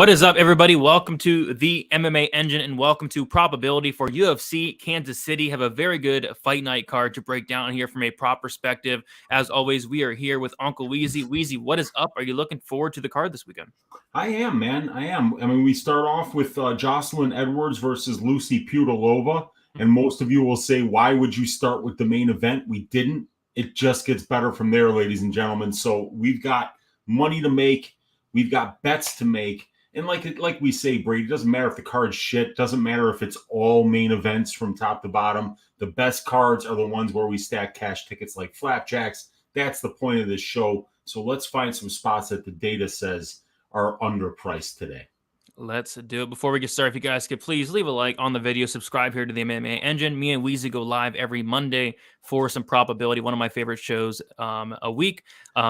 What is up, everybody? Welcome to the MMA Engine and welcome to Probability for UFC Kansas City. Have a very good fight night card to break down here from a prop perspective. As always, we are here with Uncle Weezy. Weezy, what is up? Are you looking forward to the card this weekend? I am, man. I am. I mean, we start off with Jocelyn Edwards versus Lucy Pudilova. And most of you will say, why would you start with the main event? We didn't. It just gets better from there, ladies and gentlemen. So we've got money to make. We've got bets to make. And like we say, Brady, it doesn't matter if the card's shit. Doesn't matter if it's all main events from top to bottom. The best cards are the ones where we stack cash tickets like flapjacks. That's the point of this show. So let's find some spots that the data says are underpriced today. Let's do it. Before we get started, if you guys could please leave a like on the video, subscribe here to the MMA Engine. Me and Weezy go live every Monday for some probability, one of my favorite shows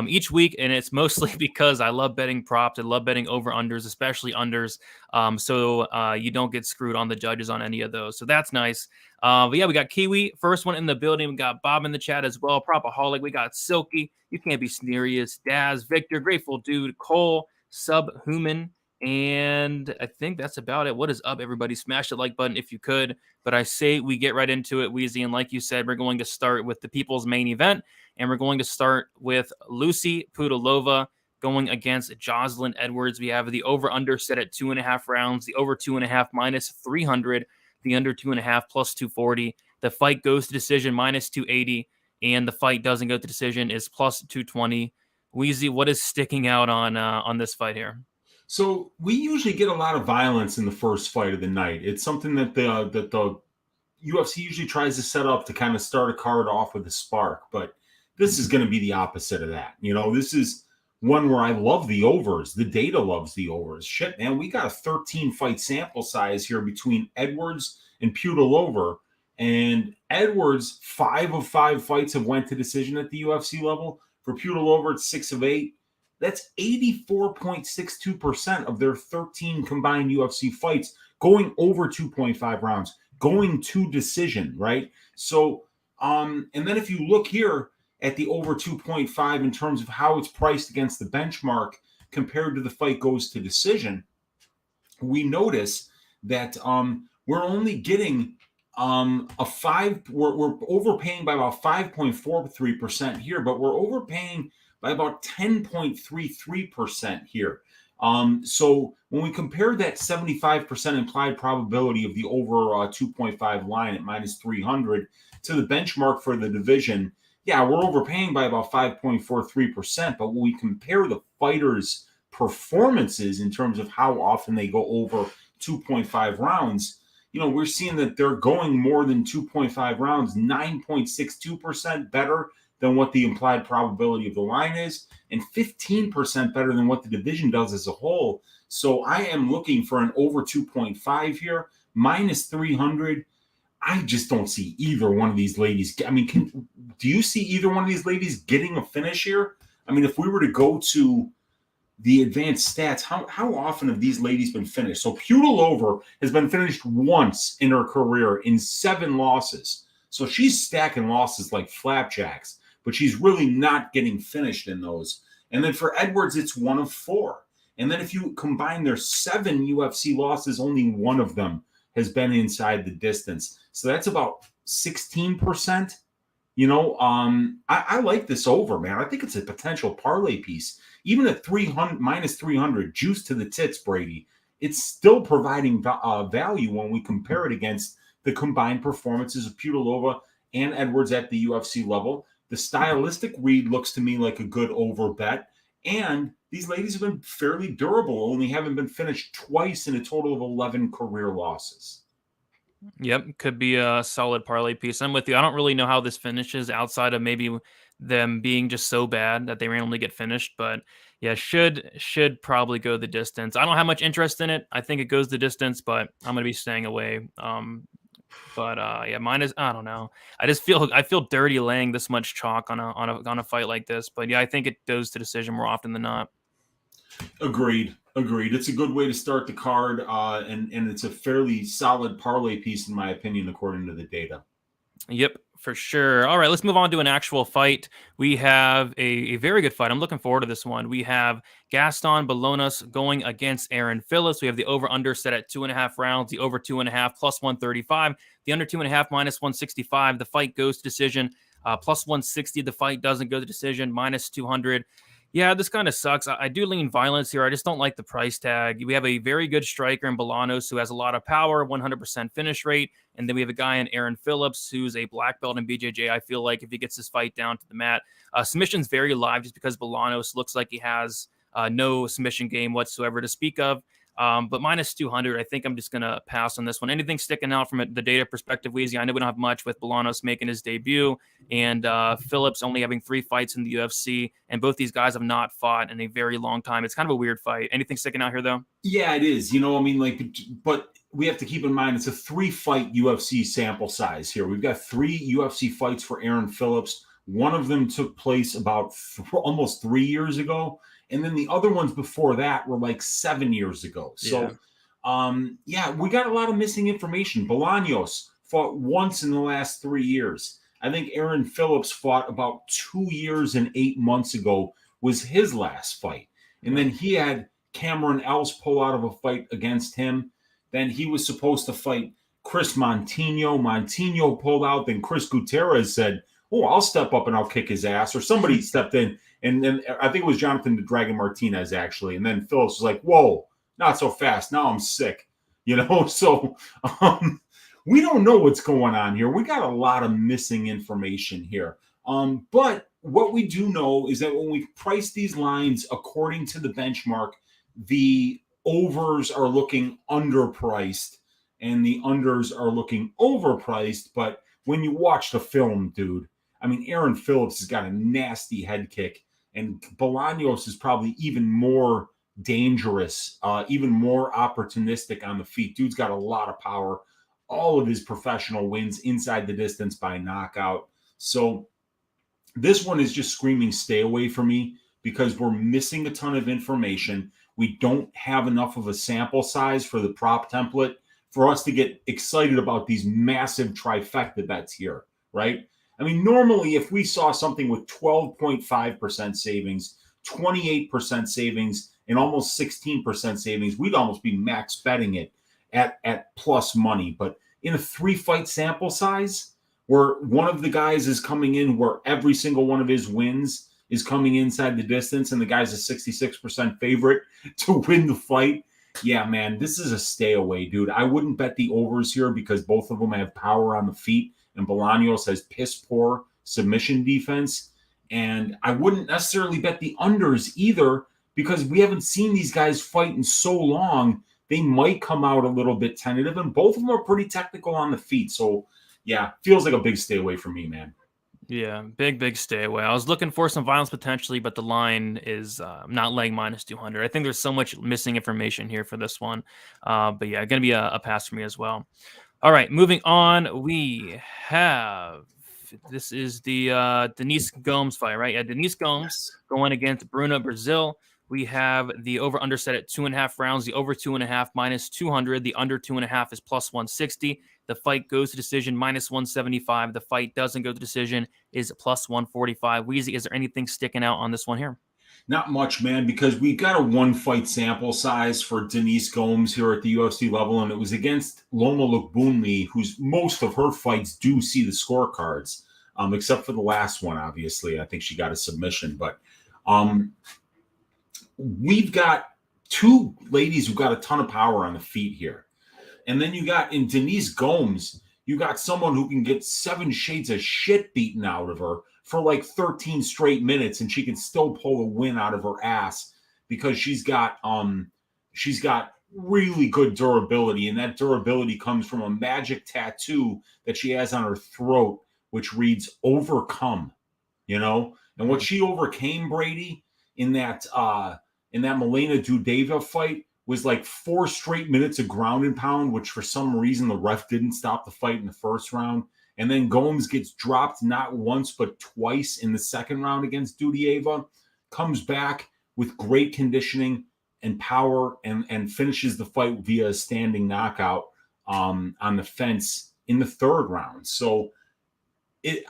each week. And it's mostly because I love betting props. I love betting over-unders, especially unders. So you don't get screwed on the judges on any of those. So that's nice. But yeah, we got Kiwi, first one in the building. We got Bob in the chat as well. Propaholic. We got Silky. You can't be serious. Daz, Victor, Grateful Dude, Cole, Subhuman. And I think that's about it. What is up, everybody? Smash the like button if you could. But I say we get right into it, Weezy. And like you said, we're going to start with the people's main event. And we're going to start with Lucy Pudilova going against Jocelyn Edwards. We have the over-under set at 2.5 rounds, the over 2.5 minus 300, the under 2.5 plus 240. The fight goes to decision minus 280, and the fight doesn't go to decision is plus 220. Weezy, what is sticking out on this fight here? So we usually get a lot of violence in the first fight of the night. It's something that the UFC usually tries to set up to kind of start a card off with a spark, but this is going to be the opposite of that. You know, this is one where I love the overs. The data loves the overs. Shit, man, we got a 13 fight sample size here between Edwards and Pudilova. And Edwards, 5 of 5 fights have went to decision at the UFC level. For Pudilova, it's 6 of 8. That's 84.62% of their 13 combined UFC fights going over 2.5 rounds, going to decision, right? So, and then if you look here at the over 2.5 in terms of how it's priced against the benchmark compared to the fight goes to decision, we notice that we're only getting we're overpaying by about 5.43% here, but we're overpaying by about 10.33% here. So when we compare that 75% implied probability of the over 2.5 line at minus 300 to the benchmark for the division, yeah, we're overpaying by about 5.43%. But when we compare the fighters' performances in terms of how often they go over 2.5 rounds, you know, we're seeing that they're going more than 2.5 rounds, 9.62% better than what the implied probability of the line is, and 15% better than what the division does as a whole. So I am looking for an over 2.5 here, minus 300. I just don't see either one of these ladies. I mean, do you see either one of these ladies getting a finish here? I mean, if we were to go to the advanced stats, how often have these ladies been finished? So Pudilova has been finished once in her career in 7 losses. So she's stacking losses like flapjacks, but she's really not getting finished in those. And then for Edwards, it's 1 of 4. And then if you combine their 7 UFC losses, only 1 of them has been inside the distance. So that's about 16%. You know, I like this over, man. I think it's a potential parlay piece. Even at 300 minus 300, juice to the tits, Brady, it's still providing value when we compare it against the combined performances of Pudilova and Edwards at the UFC level. The stylistic read looks to me like a good over bet. And these ladies have been fairly durable, only haven't been finished twice in a total of 11 career losses. Yep, could be a solid parlay piece. I'm with you. I don't really know how this finishes outside of maybe them being just so bad that they randomly get finished. But yeah, should probably go the distance. I don't have much interest in it. I think it goes the distance, but I'm gonna be staying away. Yeah, mine is, I don't know. I feel dirty laying this much chalk on a fight like this. But yeah, I think it goes to decision more often than not. Agreed. It's a good way to start the card, and it's a fairly solid parlay piece, in my opinion, according to the data. Yep. For sure. All right, let's move on to an actual fight. We have a very good fight. I'm looking forward to this one. We have Gaston Bolonos going against Aaron Phillips. We have the over-under set at 2.5 rounds, the over 2.5 plus 135, the under 2.5 minus 165. The fight goes to decision, plus 160. The fight doesn't go to decision, minus 200. Yeah, this kind of sucks. I do lean violence here. I just don't like the price tag. We have a very good striker in Bolanos who has a lot of power, 100% finish rate. And then we have a guy in Aaron Phillips who's a black belt in BJJ. I feel like if he gets this fight down to the mat, submission's very live just because Bolanos looks like he has no submission game whatsoever to speak of. But minus 200, I think I'm just going to pass on this one. Anything sticking out from the data perspective, Weezy? I know we don't have much with Bolanos making his debut and Phillips only having 3 fights in the UFC. And both these guys have not fought in a very long time. It's kind of a weird fight. Anything sticking out here, though? Yeah, it is. You know, I mean, like, but we have to keep in mind it's a 3-fight UFC sample size here. We've got 3 UFC fights for Aaron Phillips. One of them took place about almost 3 years ago. And then the other ones before that were like 7 years ago. So, yeah, we got a lot of missing information. Bolaños fought once in the last 3 years. I think Aaron Phillips fought about 2 years and 8 months ago was his last fight. And then he had Cameron Else pull out of a fight against him. Then he was supposed to fight Chris Montino. Montino pulled out. Then Chris Gutierrez said, "Oh, I'll step up and I'll kick his ass." Or somebody stepped in. And then I think it was Jonathan the Dragon Martinez, actually. And then Phillips was like, "Whoa, not so fast. Now I'm sick." You know, so we don't know what's going on here. We got a lot of missing information here. But what we do know is that when we price these lines according to the benchmark, the overs are looking underpriced and the unders are looking overpriced. But when you watch the film, dude, I mean, Aaron Phillips has got a nasty head kick, and Bolaños is probably even more dangerous, even more opportunistic on the feet. Dude's got a lot of power. All of his professional wins inside the distance by knockout. So this one is just screaming stay away from me because we're missing a ton of information. We don't have enough of a sample size for the prop template for us to get excited about these massive trifecta bets here, right? I mean, normally if we saw something with 12.5% savings, 28% savings, and almost 16% savings, we'd almost be max betting it at plus money. But in a 3-fight sample size, where one of the guys is coming in where every single one of his wins is coming inside the distance, and the guy's a 66% favorite to win the fight. Yeah, man, this is a stay away, dude. I wouldn't bet the overs here because both of them have power on the feet, and Bolaños has piss poor submission defense. And I wouldn't necessarily bet the unders either because we haven't seen these guys fight in so long. They might come out a little bit tentative, and both of them are pretty technical on the feet. So, yeah, feels like a big stay away from me, man. Yeah, big stay away. I was looking for some violence potentially, but the line is not laying minus 200. I think there's so much missing information here for this one. But yeah, going to be a pass for me as well. All right, moving on. We have, this is the Denise Gomes fight, right? Yeah, Denise Gomes going against Bruna Brazil. We have the over-under set at 2.5 rounds, the over 2.5 minus 200, the under 2.5 is plus 160. The fight goes to decision minus 175. The fight doesn't go to decision is plus 145. Weezy, is there anything sticking out on this one here? Not much, man, because we got a 1-fight sample size for Denise Gomes here at the UFC level, and it was against Loma Lookboonmee, whose most of her fights do see the scorecards, except for the last one, obviously. I think she got a submission, but we've got 2 ladies who got a ton of power on the feet here. And then you got in Denise Gomes, you got someone who can get 7 shades of shit beaten out of her for like 13 straight minutes, and she can still pull a win out of her ass because she's got really good durability, and that durability comes from a magic tattoo that she has on her throat, which reads "Overcome." You know, and what she overcame, Brady, in that Milena Dudeva fight was like 4 straight minutes of ground and pound, which for some reason the ref didn't stop the fight in the first round. And then Gomes gets dropped not once, but twice in the second round against Dudeva, comes back with great conditioning and power and finishes the fight via a standing knockout on the fence in the 3rd round. So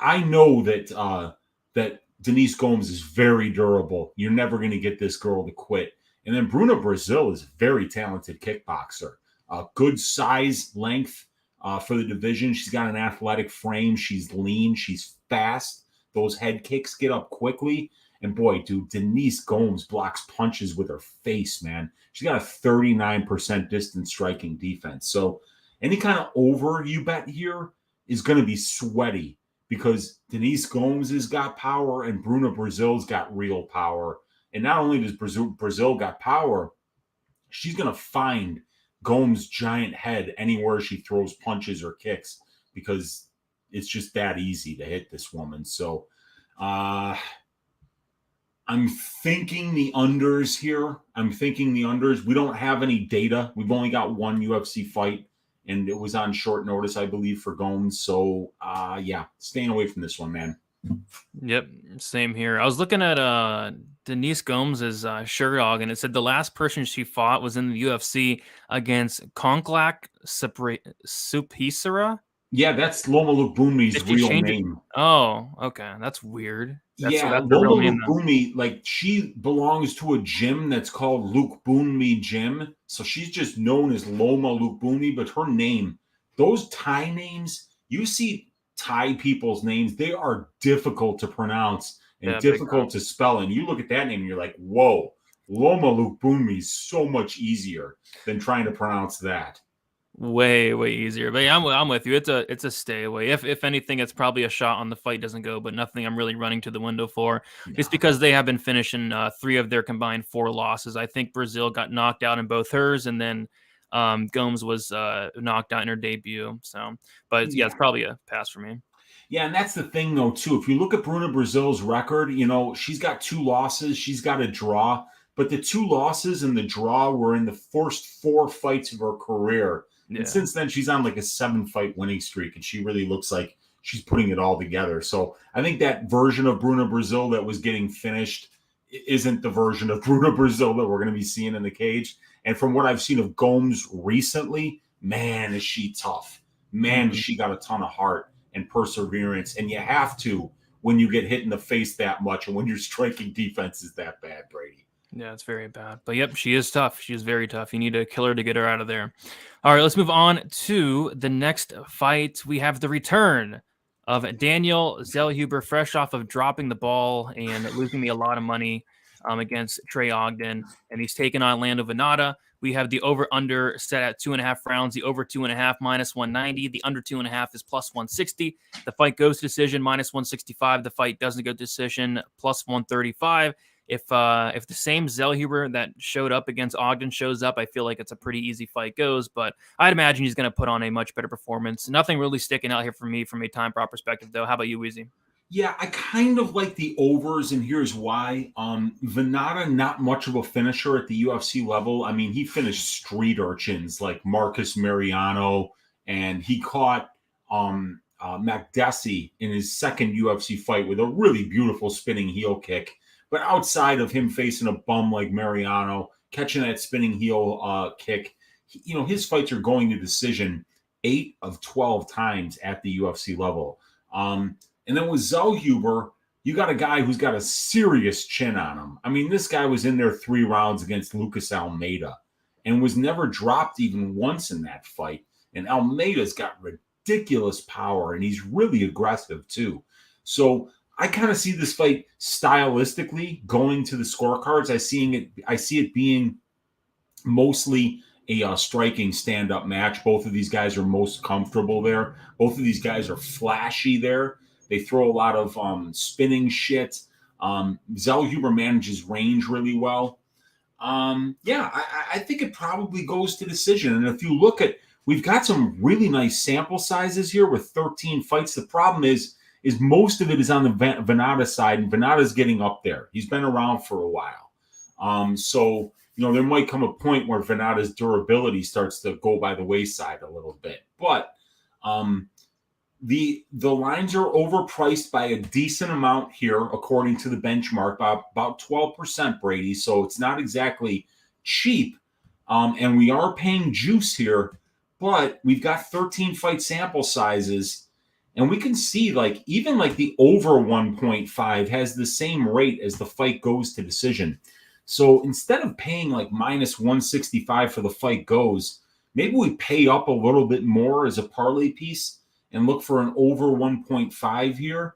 I know that Denise Gomes is very durable. You're never going to get this girl to quit. And then Bruna Brazil is a very talented kickboxer. Good size, length for the division. She's got an athletic frame. She's lean. She's fast. Those head kicks get up quickly. And boy, dude, Denise Gomes blocks punches with her face, man. She's got a 39% distance striking defense. So any kind of over you bet here is going to be sweaty because Denise Gomes has got power and Bruna Brazil's got real power. And not only does Brazil got power, she's going to find Gomes' giant head anywhere she throws punches or kicks because it's just that easy to hit this woman. So I'm thinking the unders here. We don't have any data. We've only got one UFC fight, and it was on short notice, I believe, for Gomes. So, yeah, staying away from this one, man. Yep, same here. I was looking at Denise Gomes' Sherdog, and it said the last person she fought was in the UFC against Konklak Supisera. Yeah, that's Loma Lukbunmi's Did she real change it? name. Oh, okay. That's weird. That's Yeah, her real Loma name then. Lukbunmi, like she belongs to a gym that's called Lukbunmi Gym. So she's just known as Loma Lukbunmi, but her name, those Thai names, you see Thai people's names, they are difficult to pronounce and Yeah, big time. difficult to spell. And you look at that name and you're like, whoa, Loma Lukbunmi is so much easier than trying to pronounce that. Way easier. But yeah, I'm with you. It's a stay away. If anything, it's probably a shot on the fight doesn't go, but nothing I'm really running to the window for. Just No. because they have been finishing 3 of their combined 4 losses. I think Brazil got knocked out in both hers, and then Gomes was knocked out in her debut. So, but yeah, it's probably a pass for me. Yeah, and that's the thing, though, too. If you look at Bruna Brazil's record, she's got 2 losses, she's got a draw, but the 2 losses and the draw were in the first 4 fights of her career. Yeah. And since then, she's on like a 7-fight winning streak, and she really looks like she's putting it all together. So I think that version of Bruna Brazil that was getting finished isn't the version of Bruna Brazil that we're going to be seeing in the cage. And from what I've seen of Gomes recently, man, is she tough. Man, does she got a ton of heart and perseverance. And you have to when you get hit in the face that much and when your striking defense is that bad, Brady. Yeah, it's very bad. But yep, she is tough. She is very tough. You need to kill her to get her out of there. All right, let's move on to the next fight. We have the return of Daniel Zellhuber, fresh off of dropping the ball and losing me a lot of money against Trey Ogden. And he's taken on Lando Venata. We have the over-under set at 2.5 rounds. The over 2.5 minus 190. The under 2.5 is plus 160. The fight goes to decision minus 165. The fight doesn't go to decision plus 135. If the same Zellhuber that showed up against Ogden shows up, I feel like it's a pretty easy fight goes. But I'd imagine he's going to put on a much better performance. Nothing really sticking out here for me from a time prop perspective, though. How about you, Weezy? Yeah, I kind of like the overs, and here's why. Venata, not much of a finisher at the UFC level. I mean, he finished street urchins like Marcus Mariano, and he caught Makdessi in his second UFC fight with a really beautiful spinning heel kick. But outside of him facing a bum like Mariano, catching that spinning heel kick, his fights are going to decision 8 of 12 times at the UFC level. And then with Zellhuber, you got a guy who's got a serious chin on him. I mean, this guy was in there 3 rounds against Lucas Almeida and was never dropped even once in that fight. And Almeida's got ridiculous power, and he's really aggressive too. So I kind of see this fight stylistically going to the scorecards. I see it being mostly a striking stand-up match. Both of these guys are most comfortable there. Both of these guys are flashy there. They throw a lot of spinning shit. Zellhuber manages range really well. I think it probably goes to decision. And if you look at, we've got some really nice sample sizes here with 13 fights. The problem is most of it is on the Venata side, and Venata's getting up there. He's been around for a while. So there might come a point where Venata's durability starts to go by the wayside a little bit. But the lines are overpriced by a decent amount here, according to the benchmark, by about 12%, Brady. So it's not exactly cheap. And we are paying juice here, but we've got 13 fight sample sizes. And we can see like even like the over 1.5 has the same rate as the fight goes to decision. So instead of paying like minus 165 for the fight goes, maybe we pay up a little bit more as a parlay piece and look for an over 1.5 here.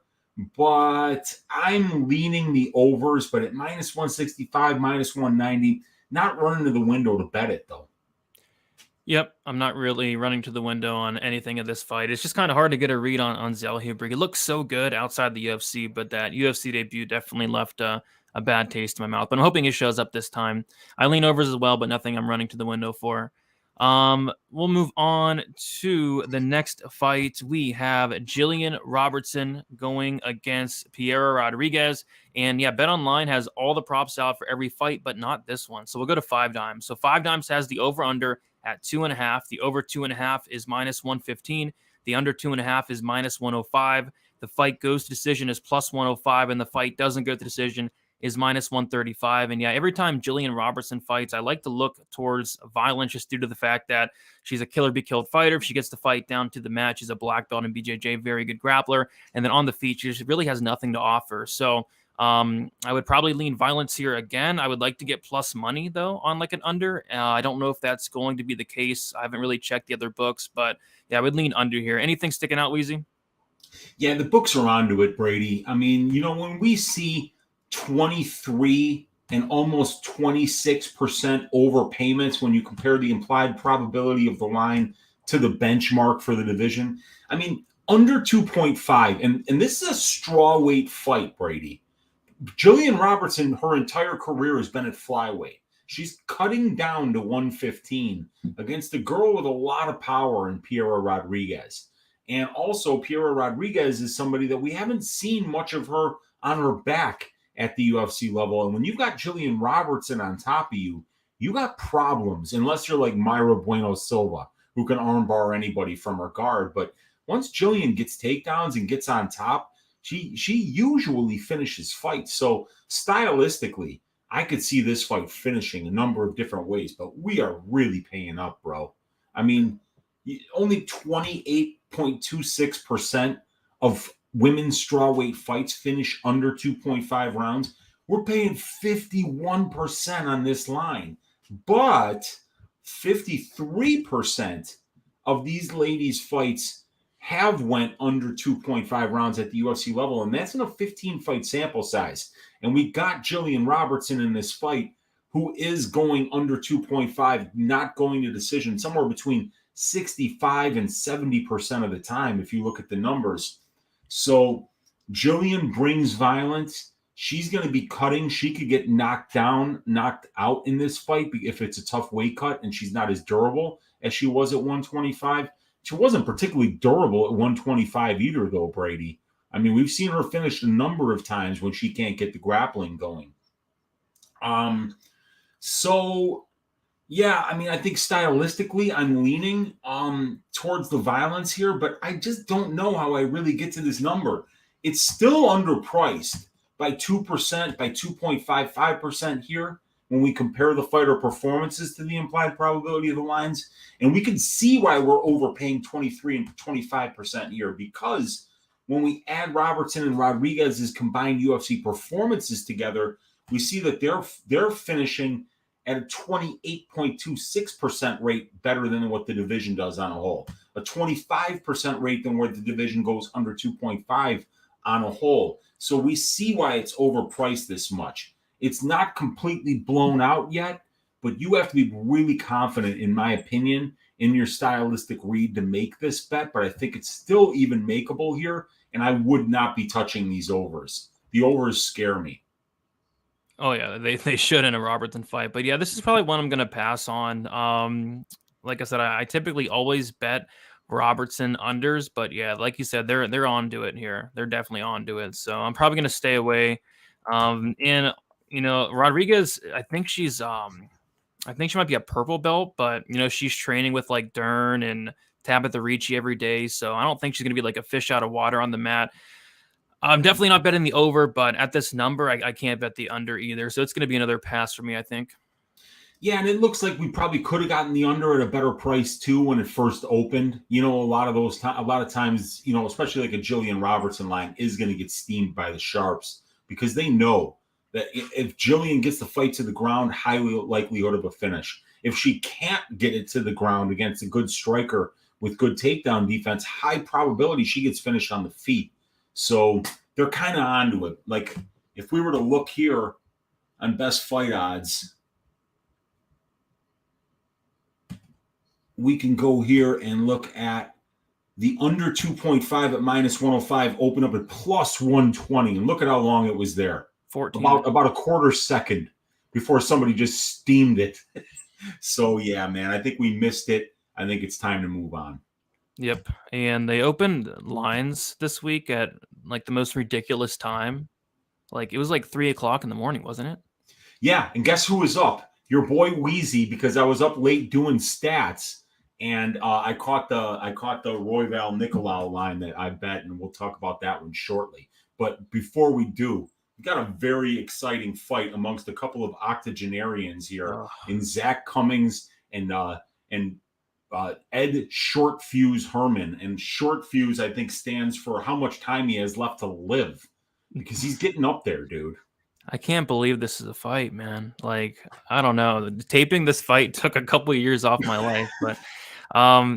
But I'm leaning the overs, but at minus 165, minus 190, not running to the window to bet it though. Yep, I'm not really running to the window on anything of this fight. It's just kind of hard to get a read on Zellhuber. He looks so good outside the UFC, but that UFC debut definitely left a bad taste in my mouth. But I'm hoping he shows up this time. I lean overs as well, but nothing I'm running to the window for. We'll move on to the next fight. We have Jillian Robertson going against Piera Rodriguez. And yeah, Bet Online has all the props out for every fight, but not this one. So we'll go to Five Dimes. So Five Dimes has the over-under at 2.5. The over 2.5 is minus 115. The under 2.5 is minus 105. The fight goes to decision is plus 105, and the fight doesn't go to decision is minus 135. And yeah, every time Jillian Robertson fights, I like to look towards violence just due to the fact that she's a killer be killed fighter. If she gets to fight down to the mat, she's a black belt in BJJ, very good grappler. And then on the feet, she just really has nothing to offer. So I would probably lean violence here again. I would like to get plus money though on like an under. I don't know if that's going to be the case. I haven't really checked the other books, but yeah, I would lean under here. Anything sticking out, Weezy? Yeah, the books are onto it, Brady. I mean, when we see 23 and almost 26% overpayments when you compare the implied probability of the line to the benchmark for the division, I mean, under 2.5, and this is a straw weight fight, Brady. Jillian Robertson, her entire career has been at flyweight. She's cutting down to 115 against a girl with a lot of power in Piera Rodriguez. And also, Piera Rodriguez is somebody that we haven't seen much of her on her back at the UFC level. And when you've got Jillian Robertson on top of you, you got problems, unless you're like Myra Bueno Silva, who can armbar anybody from her guard. But once Jillian gets takedowns and gets on top, she usually finishes fights. So stylistically, I could see this fight finishing a number of different ways, but we are really paying up, bro. I mean, only 28.26% of women's strawweight fights finish under 2.5 rounds. We're paying 51% on this line, but 53% of these ladies' fights have went under 2.5 rounds at the UFC level, and that's in a 15-fight sample size. And we got Jillian Robertson in this fight, who is going under 2.5, not going to decision, somewhere between 65 and 70% of the time, if you look at the numbers. So Jillian brings violence. She's going to be cutting. She could get knocked out in this fight if it's a tough weight cut and she's not as durable as she was at 125. She wasn't particularly durable at 125 either, though, Brady. I mean, we've seen her finish a number of times when she can't get the grappling going. So, yeah, I mean, I think stylistically I'm leaning towards the violence here, but I just don't know how I really get to this number. It's still underpriced by 2%, by 2.55% here when we compare the fighter performances to the implied probability of the lines. And we can see why we're overpaying 23 and 25% here, because when we add Robertson and Rodriguez's combined UFC performances together, we see that they're finishing at a 28.26% rate better than what the division does on a whole. A 25% rate than where the division goes under 2.5 on a whole. So we see why it's overpriced this much. It's not completely blown out yet, but you have to be really confident, in my opinion, in your stylistic read to make this bet. But I think it's still even makeable here, and I would not be touching these overs. The overs scare me. Oh yeah, they should in a Robertson fight. But yeah, this is probably one I'm gonna pass on. Like I said, I typically always bet Robertson unders, but yeah, like you said, they're on to it here. They're definitely on to it. So I'm probably gonna stay away. And Rodriguez, I think she might be a purple belt, but she's training with like Dern and Tabitha Ricci every day. So I don't think she's gonna be like a fish out of water on the mat. I'm definitely not betting the over, but at this number, I can't bet the under either. So it's going to be another pass for me, I think. Yeah, and it looks like we probably could have gotten the under at a better price too when it first opened. A lot of a lot of times, especially like a Jillian Robertson line is going to get steamed by the sharps because they know that if Jillian gets the fight to the ground, highly likelihood of a finish. If she can't get it to the ground against a good striker with good takedown defense, high probability she gets finished on the feet. So they're kind of onto it. Like if we were to look here on best fight odds, we can go here and look at the under 2.5 at minus 105, open up at plus 120. And look at how long it was there. 14. About a quarter second before somebody just steamed it. So, yeah, man, I think we missed it. I think it's time to move on. Yep. And they opened lines this week at like the most ridiculous time. Like it was like 3:00 in the morning, wasn't it? Yeah. And guess who was up? Your boy Weezy, because I was up late doing stats. And I caught the Royval Nicolau line that I bet, and we'll talk about that one shortly. But before we do, we got a very exciting fight amongst a couple of octogenarians here in Zach Cummings and Ed Short Fuse Herman. And Short Fuse, I think, stands for how much time he has left to live because he's getting up there, dude. I can't believe this is a fight, man. Like, I don't know. Taping this fight took a couple of years off my life, but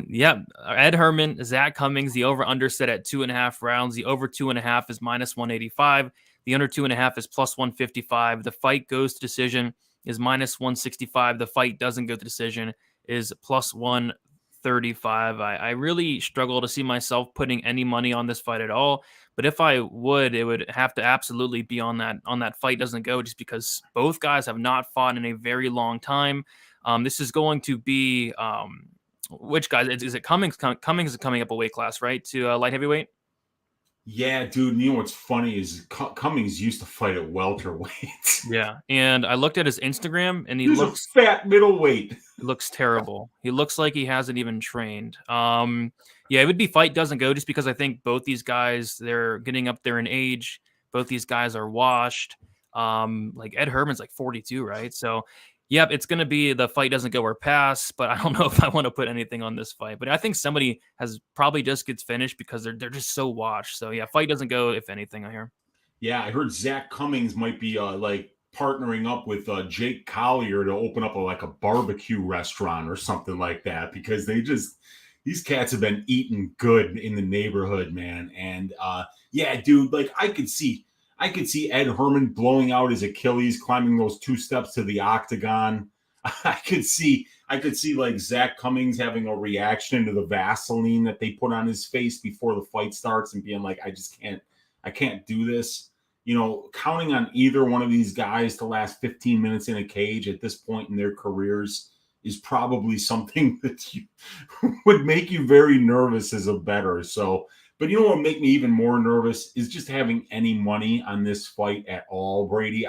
yeah, Ed Herman, Zach Cummings, the over under set at 2.5 rounds. The over 2.5 is minus 185. The under 2.5 is plus 155. The fight goes to decision is minus 165. The fight doesn't go to decision is plus 135. I really struggle to see myself putting any money on this fight at all. But if I would, it would have to absolutely be on that fight doesn't go, just because both guys have not fought in a very long time. This is going to be which guys? Is it Cummings? Cummings is coming up a weight class, right, to light heavyweight? Yeah, dude. You know what's funny is Cummings used to fight at welterweight. Yeah, and I looked at his Instagram, and He's a fat middleweight. He looks terrible. He looks like he hasn't even trained. Yeah, it would be fight doesn't go, just because I think both these guys, they're getting up there in age. Both these guys are washed. Like Ed Herman's like 42, right? So, yep, it's going to be the fight doesn't go or pass, but I don't know if I want to put anything on this fight. But I think somebody has probably just gets finished because they're just so washed. So, yeah, fight doesn't go, if anything, I hear. Yeah, I heard Zach Cummings might be like partnering up with Jake Collier to open up a barbecue restaurant or something like that, because these cats have been eating good in the neighborhood, man. And yeah, dude, like I could see Ed Herman blowing out his Achilles, climbing those 2 steps to the octagon. I could see like Zach Cummings having a reaction to the Vaseline that they put on his face before the fight starts and being like, I can't do this. Counting on either one of these guys to last 15 minutes in a cage at this point in their careers is probably something that would make you very nervous as a bettor. So, but what would make me even more nervous is just having any money on this fight at all, Brady.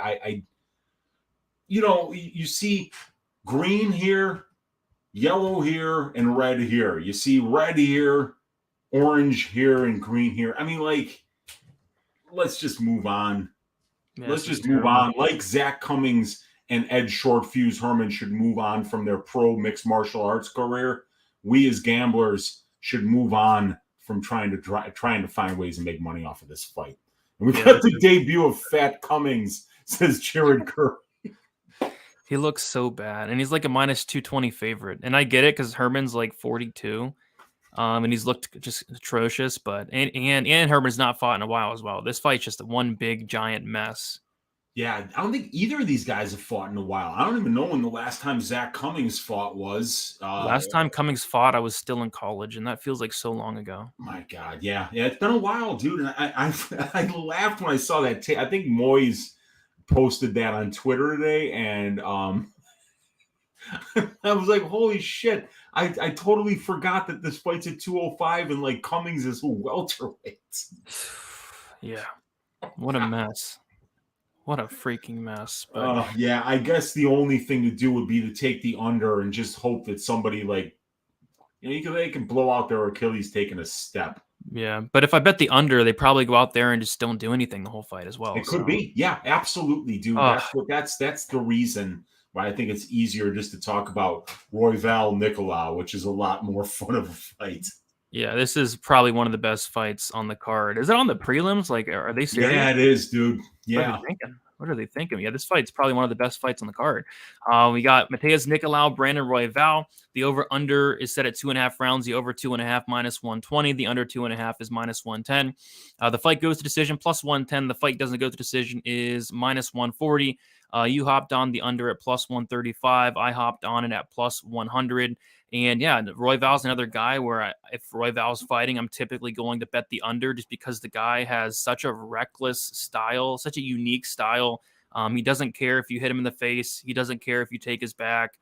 You see green here, yellow here, and red here. You see red here, orange here, and green here. I mean, like, let's just move on. Yeah, let's just move on. Like Zach Cummings and Ed Short Fuse Herman should move on from their pro mixed martial arts career. We as gamblers should move on from trying to find ways to make money off of this fight. And we got the debut of Fat Cummings, says Jared Kerr. He looks so bad, and he's like a minus 220 favorite. And I get it because Herman's like 42. And he's looked just atrocious, but and Herman's not fought in a while as well. This fight's just one big giant mess. Yeah, I don't think either of these guys have fought in a while. I don't even know when the last time Zach Cummings fought was. Last time Cummings fought, I was still in college, and that feels like so long ago. My God, yeah, it's been a while, dude. And I laughed when I saw that. I think Moyes posted that on Twitter today, and I was like, holy shit. I totally forgot that this fight's at 205 and like Cummings is welterweight. Yeah. What a mess. What a freaking mess. But yeah, I guess the only thing to do would be to take the under and just hope that somebody they can blow out their Achilles taking a step. Yeah, but if I bet the under, they probably go out there and just don't do anything the whole fight as well. It could be. Yeah, absolutely, dude. That's the reason But I think it's easier just to talk about Royval Nicolau, which is a lot more fun of a fight. Yeah, this is probably one of the best fights on the card. Is it on the prelims? Like, are they serious? Yeah, it is, dude. What are they Yeah. thinking? What are they thinking? Yeah, this fight's probably one of the best fights on the card. We got Mateus Nicolau, Brandon Royval. The over-under is set at 2.5 rounds. The over 2.5 minus 120. The under 2.5 is minus 110. The fight goes to decision plus 110. The fight doesn't go to decision is minus 140. You hopped on the under at plus 135. I hopped on it at plus 100. And yeah, Royval's another guy where if Royval's fighting, I'm typically going to bet the under just because the guy has such a reckless style, such a unique style. He doesn't care if you hit him in the face. He doesn't care if you take his back.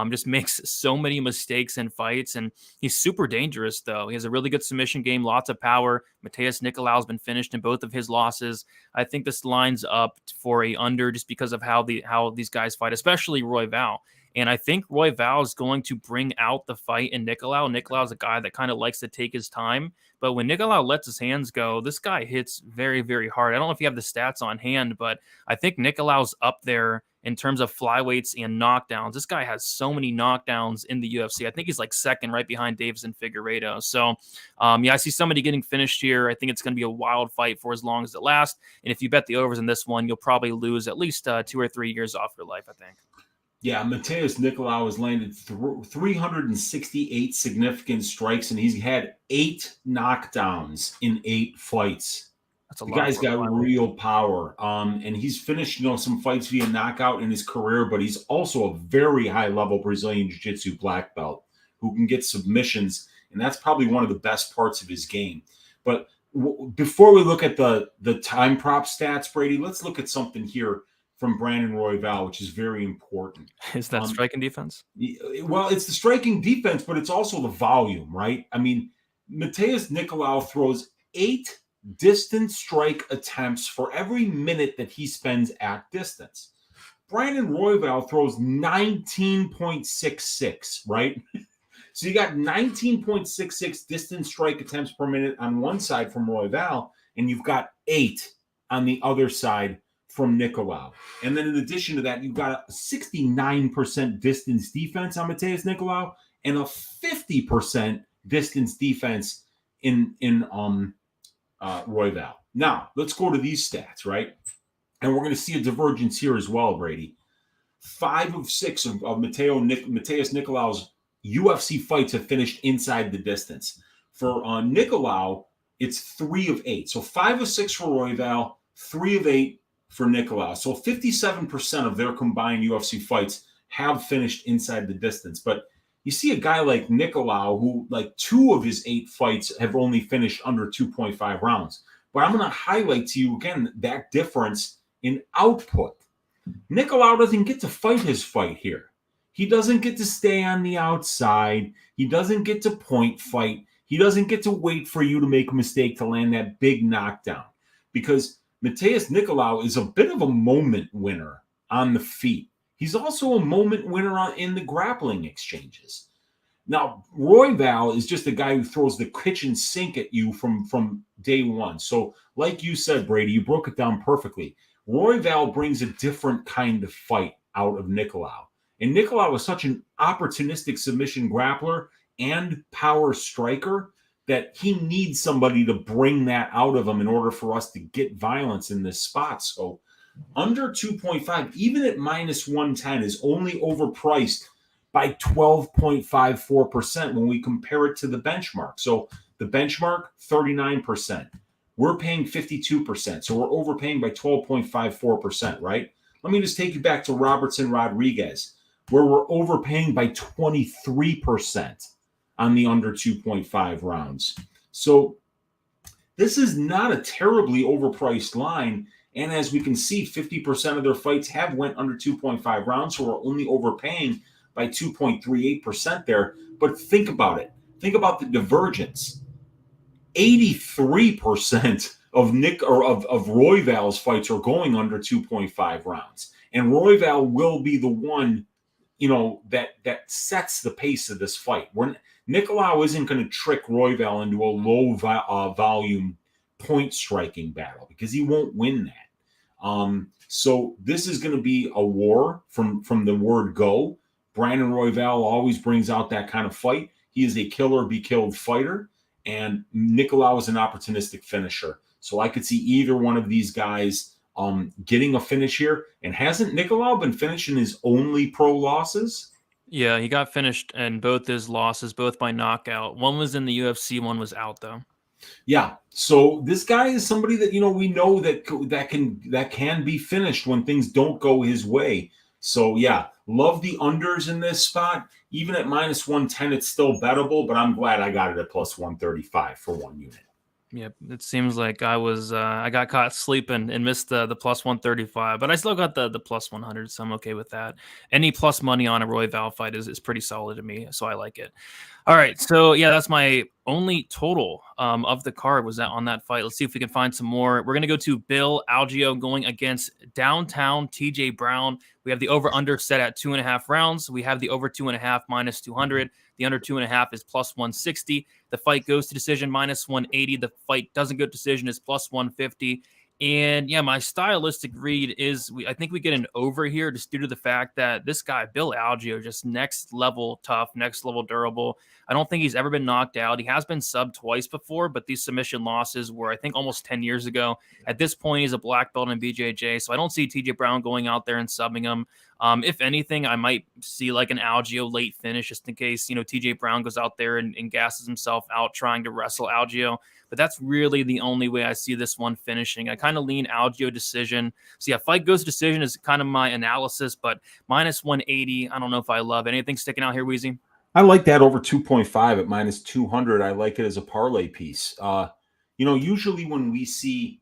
Just makes so many mistakes in fights. And he's super dangerous, though. He has a really good submission game, lots of power. Mateus Nicolau has been finished in both of his losses. I think this lines up for a under just because of how these guys fight, especially Royval. And I think Royval is going to bring out the fight in Nicolau. Nicolau is a guy that kind of likes to take his time. But when Nicolau lets his hands go, this guy hits very, very hard. I don't know if you have the stats on hand, but I think Nicolau's up there in terms of flyweights and knockdowns. This guy has so many knockdowns in the UFC. I think he's like second right behind Davis and Figueiredo. So, yeah, I see somebody getting finished here. I think it's going to be a wild fight for as long as it lasts. And if you bet the overs in this one, you'll probably lose at least 2 or 3 years off your life, I think. Yeah, Mateus Nicolau has landed 368 significant strikes, and he's had 8 knockdowns in 8 fights. That's a The lot. guy's got real power. And he's finished, some fights via knockout in his career, but he's also a very high-level Brazilian Jiu-Jitsu black belt who can get submissions, and that's probably one of the best parts of his game. But before we look at the time prop stats, Brady, let's look at something here from Brandon Royval, which is very important. Is that striking defense? Well, it's the striking defense, but it's also the volume, right? I mean, Mateus Nicolau throws 8 distance strike attempts for every minute that he spends at distance. Brandon Royval throws 19.66, right? So you got 19.66 distance strike attempts per minute on one side from Royval, and you've got 8 on the other side from Nicolau. And then in addition to that, you've got a 69% distance defense on Mateus Nicolau and a 50% distance defense in Royval. Now, let's go to these stats, right? And we're going to see a divergence here as well, Brady. 5 of 6 of Mateus Nicolau's UFC fights have finished inside the distance. For Nicolau, it's 3 of 8. So 5 of 6 for Royval, 3 of 8 for Nicolau. So 57% of their combined UFC fights have finished inside the distance. But you see a guy like Nicolau who, like, 2 of his 8 fights have only finished under 2.5 rounds. But I'm going to highlight to you again that difference in output. Nicolau doesn't get to fight his fight here. He doesn't get to stay on the outside. He doesn't get to point fight. He doesn't get to wait for you to make a mistake to land that big knockdown. Because Mateus Nicolau is a bit of a moment winner on the feet. He's also a moment winner in the grappling exchanges. Now, Royval is just a guy who throws the kitchen sink at you from day one. So, like you said, Brady, you broke it down perfectly. Royval brings a different kind of fight out of Nicolau. And Nicolau is such an opportunistic submission grappler and power striker that he needs somebody to bring that out of him in order for us to get violence in this spot. So under 2.5, even at minus 110, is only overpriced by 12.54% when we compare it to the benchmark. So the benchmark, 39%. We're paying 52%. So we're overpaying by 12.54%, right? Let me just take you back to Robertson Rodriguez, where we're overpaying by 23% on the under 2.5 rounds. So this is not a terribly overpriced line. And as we can see, 50% of their fights have went under 2.5 rounds. So we're only overpaying by 2.38% there. But think about it. Think about the divergence. 83% of Royval's fights are going under 2.5 rounds. And Royval will be the one, that sets the pace of this fight. Nicolau isn't going to trick Royval into a low volume point striking battle because he won't win that. So this is going to be a war from the word go. Brandon Royval always brings out that kind of fight. He is a kill or be killed fighter, and Nicolau is an opportunistic finisher. So I could see either one of these guys getting a finish here. And hasn't Nicolau been finishing his only pro losses? Yeah, he got finished in both his losses, both by knockout. One was in the UFC, one was out though. Yeah. So this guy is somebody that we know that can be finished when things don't go his way. So yeah, love the unders in this spot. Even at -110, it's still bettable, but I'm glad I got it at +135 for one unit. Yep, it seems like I got caught sleeping and missed the +135, but I still got the +100, so I'm okay with that. Any plus money on a Royval fight is pretty solid to me, so I like it. All right, so yeah, that's my only total of the card was that on that fight. Let's see if we can find some more. We're gonna go to Bill Algeo going against downtown TJ Brown. We have the over under set at 2.5 rounds. We have the over 2.5 -200. The under 2.5 is +160. The fight goes to decision -180. The fight doesn't go to decision is +150. And yeah, my stylistic read is I think we get an over here just due to the fact that this guy, Bill Algeo, just next level tough, next level durable. I don't think he's ever been knocked out. He has been subbed twice before, but these submission losses were, I think, almost 10 years ago. At this point, he's a black belt in BJJ, so I don't see TJ Brown going out there and subbing him. If anything, I might see like an Algeo late finish just in case, TJ Brown goes out there and gasses himself out trying to wrestle Algeo. But that's really the only way I see this one finishing. I kind of lean Algeo decision. So yeah, fight goes decision is kind of my analysis, but -180, I don't know if I love anything sticking out here, Weezy. I like that over 2.5 at -200. I like it as a parlay piece. Usually when we see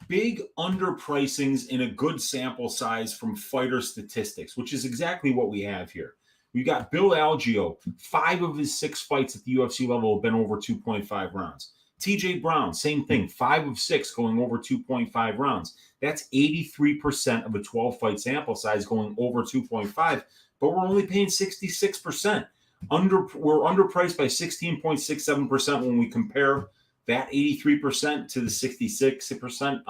big underpricings in a good sample size from fighter statistics, which is exactly what we have here. We got Bill Algeo. 5 of his 6 fights at the UFC level have been over 2.5 rounds. TJ Brown, same thing. 5 of 6 going over 2.5 rounds. That's 83% of a 12-fight sample size going over 2.5, but we're only paying 66%. We're underpriced by 16.67% when we compare that 83% to the 66%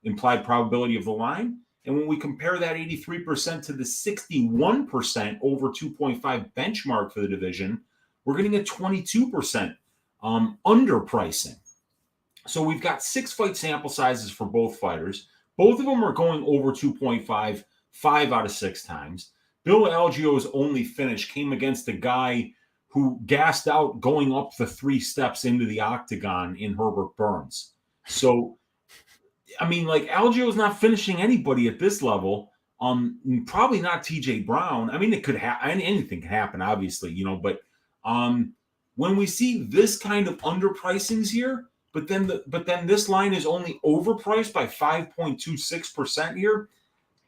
implied probability of the line. And when we compare that 83% to the 61% over 2.5 benchmark for the division, we're getting a 22% underpricing. So we've got 6 fight sample sizes for both fighters. Both of them are going over 2.5, 5 out of 6 times. Bill Algeo's only finish came against a guy who gassed out going up the 3 steps into the octagon in Herbert Burns. So, I mean, like, Algeo's not finishing anybody at this level. Probably not TJ Brown. I mean, it could happen. Anything can happen, obviously, but when we see this kind of underpricings here, but then this line is only overpriced by 5.26% here,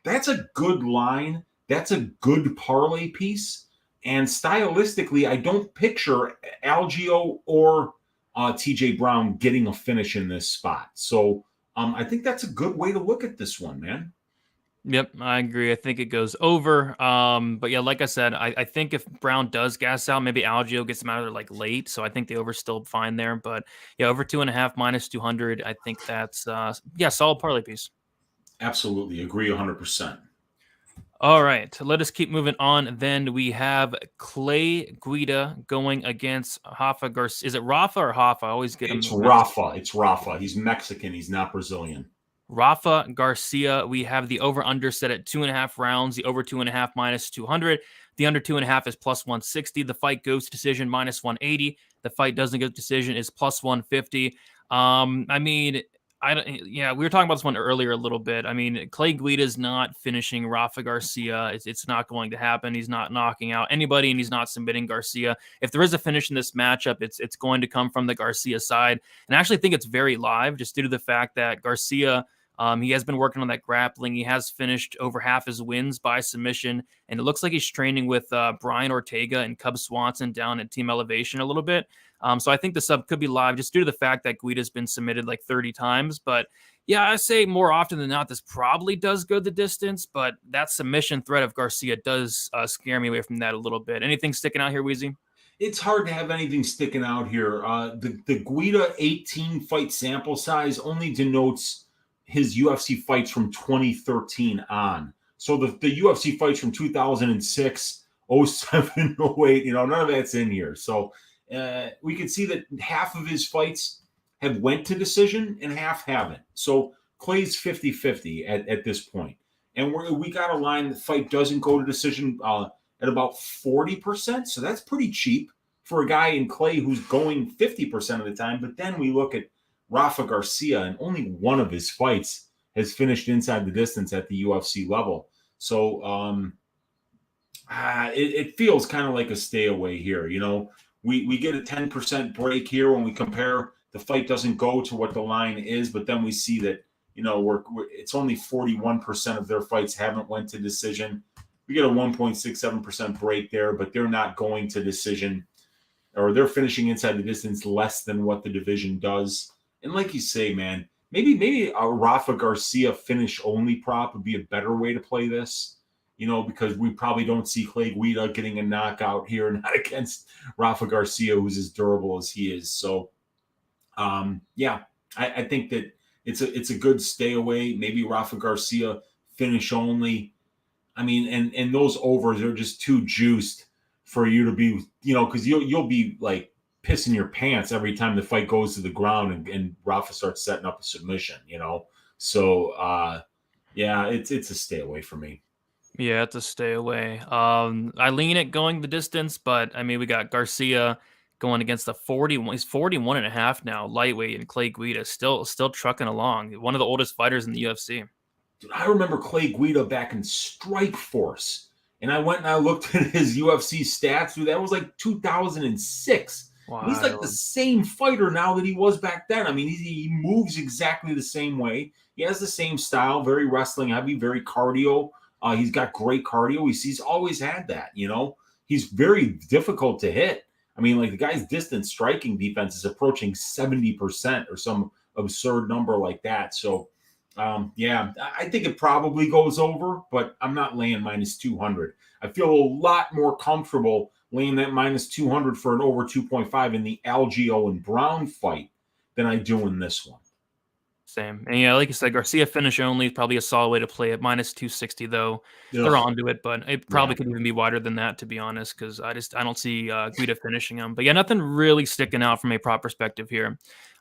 that's a good line. That's a good parlay piece. And stylistically, I don't picture Algeo or TJ Brown getting a finish in this spot. So I think that's a good way to look at this one, man. Yep, I agree. I think it goes over. But yeah, like I said, I think if Brown does gas out, maybe Algeo gets him out of there like late. So I think the over's still fine there. But yeah, over 2.5 -200. I think that's solid parlay piece. Absolutely. Agree 100%. All right, let us keep moving on. Then we have Clay Guida going against Rafa Garcia. Is it Rafa or Rafa? I always get him. It's Rafa. It's Rafa. He's Mexican. He's not Brazilian. Rafa Garcia. We have the over under set at 2.5 rounds. The over 2.5 -200. The under 2.5 is +160. The fight goes to decision -180. The fight doesn't go to decision is +150. I mean, we were talking about this one earlier a little bit. I mean, Clay Guida is not finishing Rafa Garcia. It's not going to happen. He's not knocking out anybody, and he's not submitting Garcia. If there is a finish in this matchup, it's going to come from the Garcia side. And I actually think it's very live, just due to the fact that Garcia, he has been working on that grappling. He has finished over half his wins by submission, and it looks like he's training with Brian Ortega and Cub Swanson down at Team Elevation a little bit. So I think the sub could be live just due to the fact that Guida's been submitted like 30 times. But yeah, I say more often than not, this probably does go the distance, but that submission threat of Garcia does scare me away from that a little bit. Anything sticking out here, Weezy? It's hard to have anything sticking out here. The Guida 18 fight sample size only denotes his UFC fights from 2013 on. So the UFC fights from 2006, 07, 08, none of that's in here. So we can see that half of his fights have went to decision and half haven't. So Clay's 50-50 at this point. And we got a line the fight doesn't go to decision at about 40%. So that's pretty cheap for a guy in Clay who's going 50% of the time. But then we look at Rafa Garcia, and only one of his fights has finished inside the distance at the UFC level. So it feels kind of like a stay away here. We get a 10% break here when we compare. The fight doesn't go to what the line is, but then we see that it's only 41% of their fights haven't went to decision. We get a 1.67% break there, but they're not going to decision, or they're finishing inside the distance less than what the division does. And like you say, man, maybe a Rafa Garcia finish only prop would be a better way to play this, because we probably don't see Clay Guida getting a knockout here, not against Rafa Garcia, who's as durable as he is. So, I think that it's a good stay away. Maybe Rafa Garcia finish only. I mean, and those overs are just too juiced for you to be, because you'll be like pissing your pants every time the fight goes to the ground and Rafa starts setting up a submission, So it's a stay away for me. Yeah, it's a stay away. I lean it going the distance, but I mean, we got Garcia going against the 41. He's 41 and a half now, lightweight, and Clay Guida still trucking along. One of the oldest fighters in the UFC. Dude, I remember Clay Guida back in Strikeforce, and I went and I looked at his UFC stats. Dude, that was like 2006. Wow. And he's like the same fighter now that he was back then. I mean, he moves exactly the same way. He has the same style, very wrestling heavy, very cardio. He's got great cardio. He's always had that, He's very difficult to hit. I mean, like the guy's distance striking defense is approaching 70% or some absurd number like that. So, I think it probably goes over, but I'm not laying minus 200. I feel a lot more comfortable laying that minus 200 for an over 2.5 in the Algeo and Brown fight than I do in this one. Same. And yeah, like you said, Garcia finish only is probably a solid way to play it. Minus 260 though. They're onto it, but it probably could even be wider than that, to be honest, because I don't see Guida finishing him. But yeah, nothing really sticking out from a prop perspective here.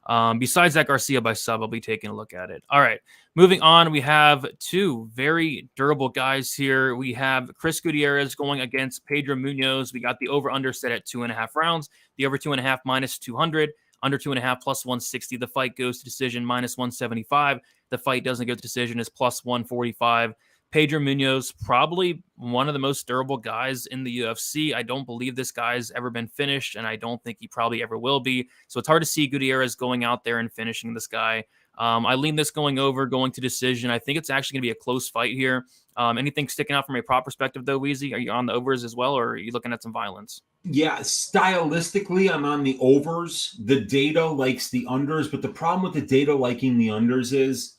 Besides that Garcia by sub, I'll be taking a look at it. All right, moving on, we have two very durable guys here. We have Chris Gutierrez going against Pedro Munoz. We got the over-under set at 2.5 rounds. The over 2.5 minus 200. Under 2.5 plus 160. The fight goes to decision minus 175. The fight doesn't go to decision is plus 145. Pedro Munoz, probably one of the most durable guys in the UFC. I don't believe this guy's ever been finished, and I don't think he probably ever will be. So it's hard to see Gutierrez going out there and finishing this guy. I lean this going over, going to decision. I think it's actually going to be a close fight here. Anything sticking out from a prop perspective, though, Weezy? Are you on the overs as well, or are you looking at some violence? Yeah, stylistically, I'm on the overs. The data likes the unders, but the problem with the data liking the unders is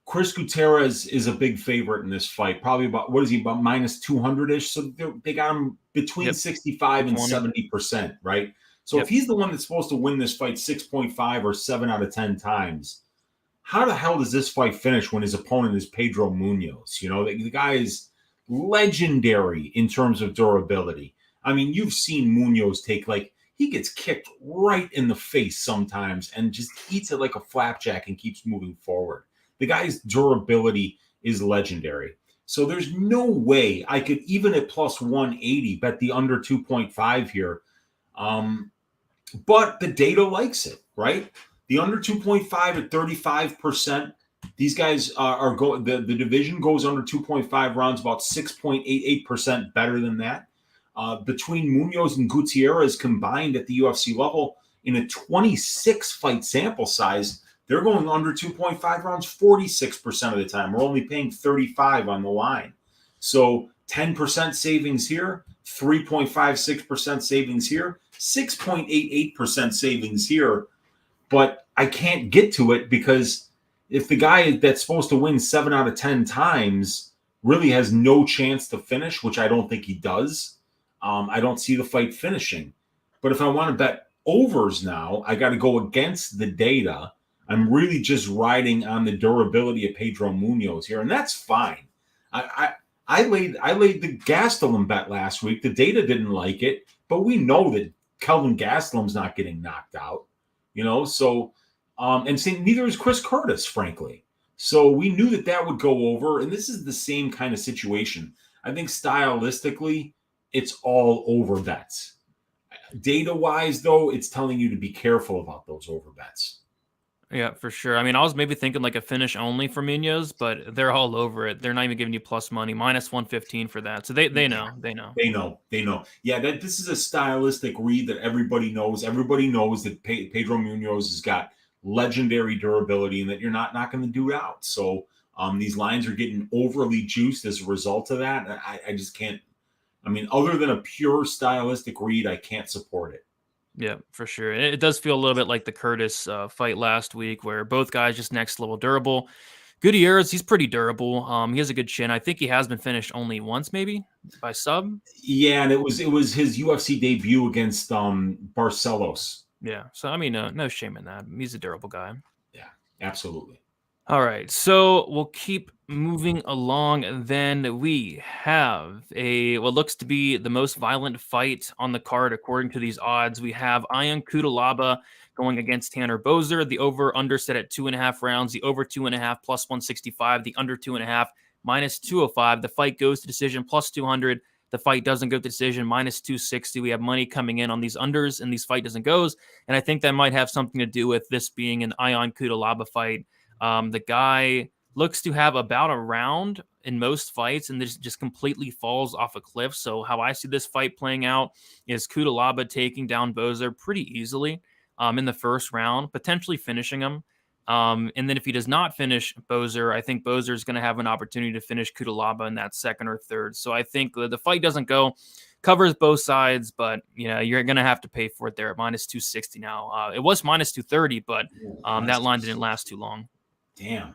Chris Gutierrez is a big favorite in this fight. Probably about, what is he, about minus 200-ish? So they got him between 65 and 70%, right? So if he's the one that's supposed to win this fight 6.5 or 7 out of 10 times, how the hell does this fight finish when his opponent is Pedro Munoz? The guy is legendary in terms of durability. I mean, you've seen Munoz take, he gets kicked right in the face sometimes and just eats it like a flapjack and keeps moving forward. The guy's durability is legendary. So there's no way I could, even at plus 180, bet the under 2.5 here. But the data likes it, right? The under 2.5 at 35%. These guys are going, the division goes under 2.5 rounds, about 6.88% better than that. Between Munoz and Gutierrez combined at the UFC level in a 26-fight sample size, they're going under 2.5 rounds 46% of the time. We're only paying 35 on the line. So 10% savings here, 3.56% savings here, 6.88% savings here. But I can't get to it because if the guy that's supposed to win 7 out of 10 times really has no chance to finish, which I don't think he does, I don't see the fight finishing. But if I want to bet overs now, I got to go against the data. I'm really just riding on the durability of Pedro Munoz here, and that's fine. I laid the Gastelum bet last week. The data didn't like it, but we know that Kelvin Gastelum's not getting knocked out. So and neither is Chris Curtis, frankly. So we knew that that would go over, and this is the same kind of situation. I think stylistically, it's all over bets. Data wise, though, it's telling you to be careful about those over bets. Yeah, for sure. I mean, I was maybe thinking like a finish only for Munoz, but they're all over it. They're not even giving you plus money, minus 115 for that. So they Yeah, know. They know. they know. Yeah, that this is a stylistic read that everybody knows. Everybody knows that Pedro Munoz has got legendary durability, and that you're not going to do it out. So these lines are getting overly juiced as a result of that. I just can't. I mean, other than a pure stylistic read, I can't support it. Yeah, for sure. It does feel a little bit like the Curtis fight last week, where both guys just next level durable. Gutierrez, he's pretty durable. He has a good chin. I think he has been finished only once, maybe by sub. Yeah, and it was his UFC debut against Barcelos. Yeah. So I mean, no shame in that. He's a durable guy. Yeah, absolutely. All right, so we'll keep moving along. Then we have what looks to be the most violent fight on the card according to these odds. We have Ion Kudalaba going against Tanner Bozer. The over/under set at 2.5 rounds. The over 2.5 plus 165. The under 2.5 minus 205. The fight goes to decision plus 200. The fight doesn't go to decision minus 260. We have money coming in on these unders, and these fight doesn't goes. And I think that might have something to do with this being an Ion Kudalaba fight. The guy looks to have about a round in most fights, and this just completely falls off a cliff. So how I see this fight playing out is Kudalaba taking down Bozer pretty easily in the first round, potentially finishing him. And then if he does not finish Bozer, I think Bozer is going to have an opportunity to finish Kudalaba in that second or third. So I think the fight doesn't go, covers both sides, but you're going to have to pay for it there at minus 260 now. It was minus 230, but that line didn't last too long. Damn.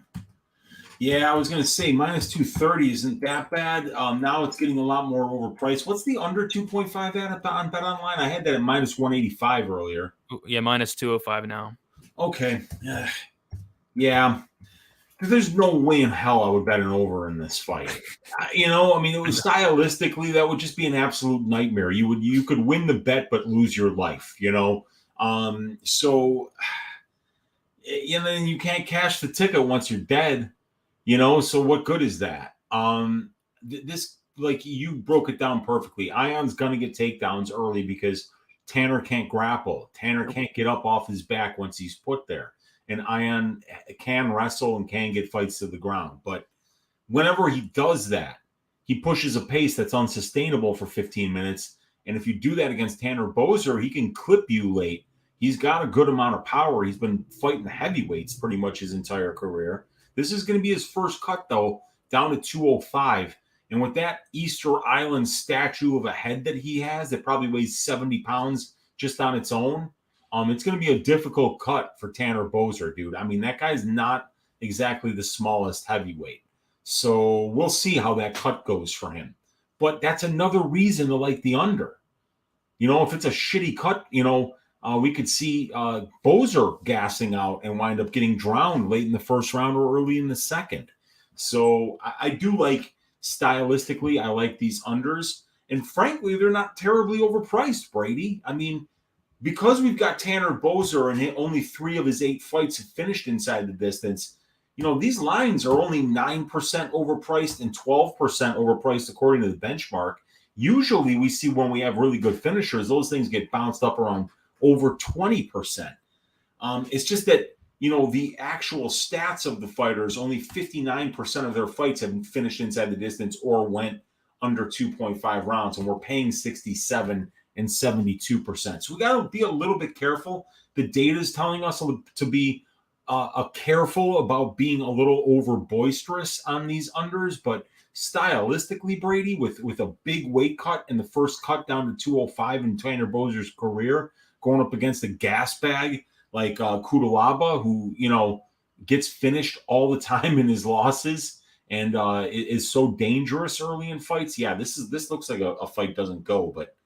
Yeah, I was going to say minus 230 isn't that bad. Now it's getting a lot more overpriced. What's the under 2.5 at on Bet Online? I had that at minus 185 earlier. Yeah, minus 205 now. Okay. Yeah. There's no way in hell I would bet an over in this fight. I mean, it was stylistically, that would just be an absolute nightmare. You could win the bet but lose your life, So then you can't cash the ticket once you're dead, so what good is that? This, like, you broke it down perfectly. Ion's gonna get takedowns early because Tanner can't grapple. Tanner can't get up off his back once he's put there, and Ion can wrestle and can get fights to the ground. But whenever he does that, he pushes a pace that's unsustainable for 15 minutes. And if you do that against Tanner Bozer, he can clip you late. He's got a good amount of power. He's been fighting heavyweights pretty much his entire career. This is going to be his first cut, though, down to 205. And with that Easter Island statue of a head that he has that probably weighs 70 pounds just on its own, it's going to be a difficult cut for Tanner Bozer, dude. I mean, that guy's not exactly the smallest heavyweight. So we'll see how that cut goes for him. But that's another reason to like the under. If it's a shitty cut, we could see Bozer gassing out and wind up getting drowned late in the first round or early in the second. So I do like, stylistically, I like these unders. And frankly, they're not terribly overpriced, Brady. I mean, because we've got Tanner Bozer and only 3 of his 8 fights have finished inside the distance, these lines are only 9% overpriced and 12% overpriced according to the benchmark. Usually we see when we have really good finishers, those things get bounced up around over 20%. It's just that, the actual stats of the fighters, only 59% of their fights have finished inside the distance or went under 2.5 rounds, and we're paying 67 and 72%. So we got to be a little bit careful. The data is telling us to be careful about being a little over boisterous on these unders, but stylistically, Brady, with a big weight cut in the first cut down to 205 in Tanner Bozer's career, going up against a gas bag like Kudalaba, who, gets finished all the time in his losses and is so dangerous early in fights. Yeah, this looks like a fight doesn't go, but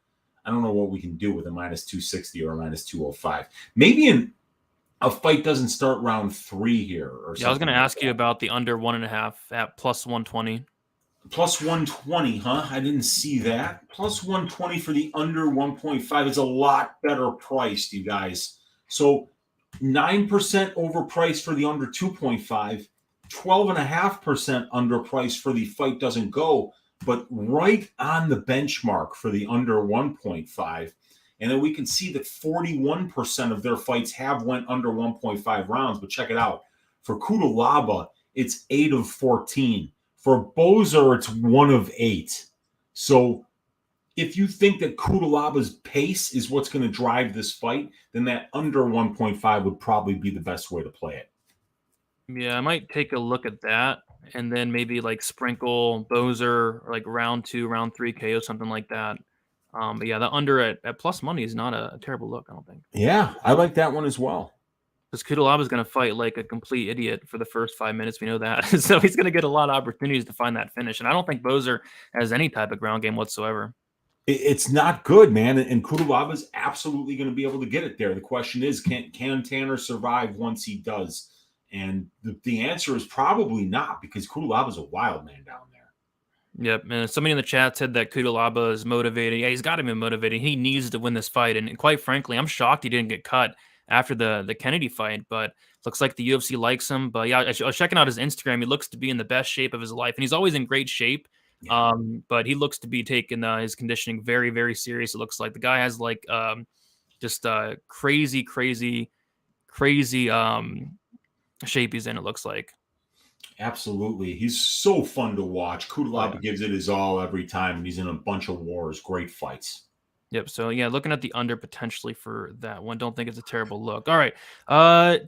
I don't know what we can do with a minus 260 or a minus 205. Maybe a fight doesn't start round 3 here or Yeah, I was going something to like ask you that. about the under 1.5 at plus 120. Plus 120, huh? I didn't see that. Plus 120 for the under 1.5 is a lot better priced, you guys. So 9% overpriced for the under 2.5, 12.5% underpriced for the fight doesn't go, but right on the benchmark for the under 1.5. And then we can see that 41% of their fights have went under 1.5 rounds. But check it out. For Kudalaba, it's 8 of 14. For Bozer, it's 1 of 8. So if you think that Kudalaba's pace is what's going to drive this fight, then that under 1.5 would probably be the best way to play it. Yeah, I might take a look at that and then maybe like sprinkle Bozer or like round 2, round 3 KO, something like that. But yeah, the under at plus money is not a terrible look, I don't think. Yeah, I like that one as well. Because Kudalaba is going to fight like a complete idiot for the first 5 minutes. We know that. So he's going to get a lot of opportunities to find that finish. And I don't think Bozer has any type of ground game whatsoever. It's not good, man. And Kudalaba's absolutely going to be able to get it there. The question is, can Tanner survive once he does? And the answer is probably not, because Kudalaba's a wild man down there. Yep, and somebody in the chat said that Kudalaba is motivated. Yeah, he's got to be motivated. He needs to win this fight, and quite frankly, I'm shocked he didn't get cut after the Kennedy fight. But looks like the UFC likes him. But yeah, I was checking out his Instagram. He looks to be in the best shape of his life, and he's always in great shape. Yeah. But he looks to be taking his conditioning very, very serious. It looks like the guy has like just crazy, crazy, crazy shape he's in. It looks like. Absolutely. He's so fun to watch. Oh yeah. Kudalaba gives it his all every time, and he's in a bunch of wars. Great fights. Yep. So yeah, looking at the under potentially for that one. Don't think it's a terrible look. All right.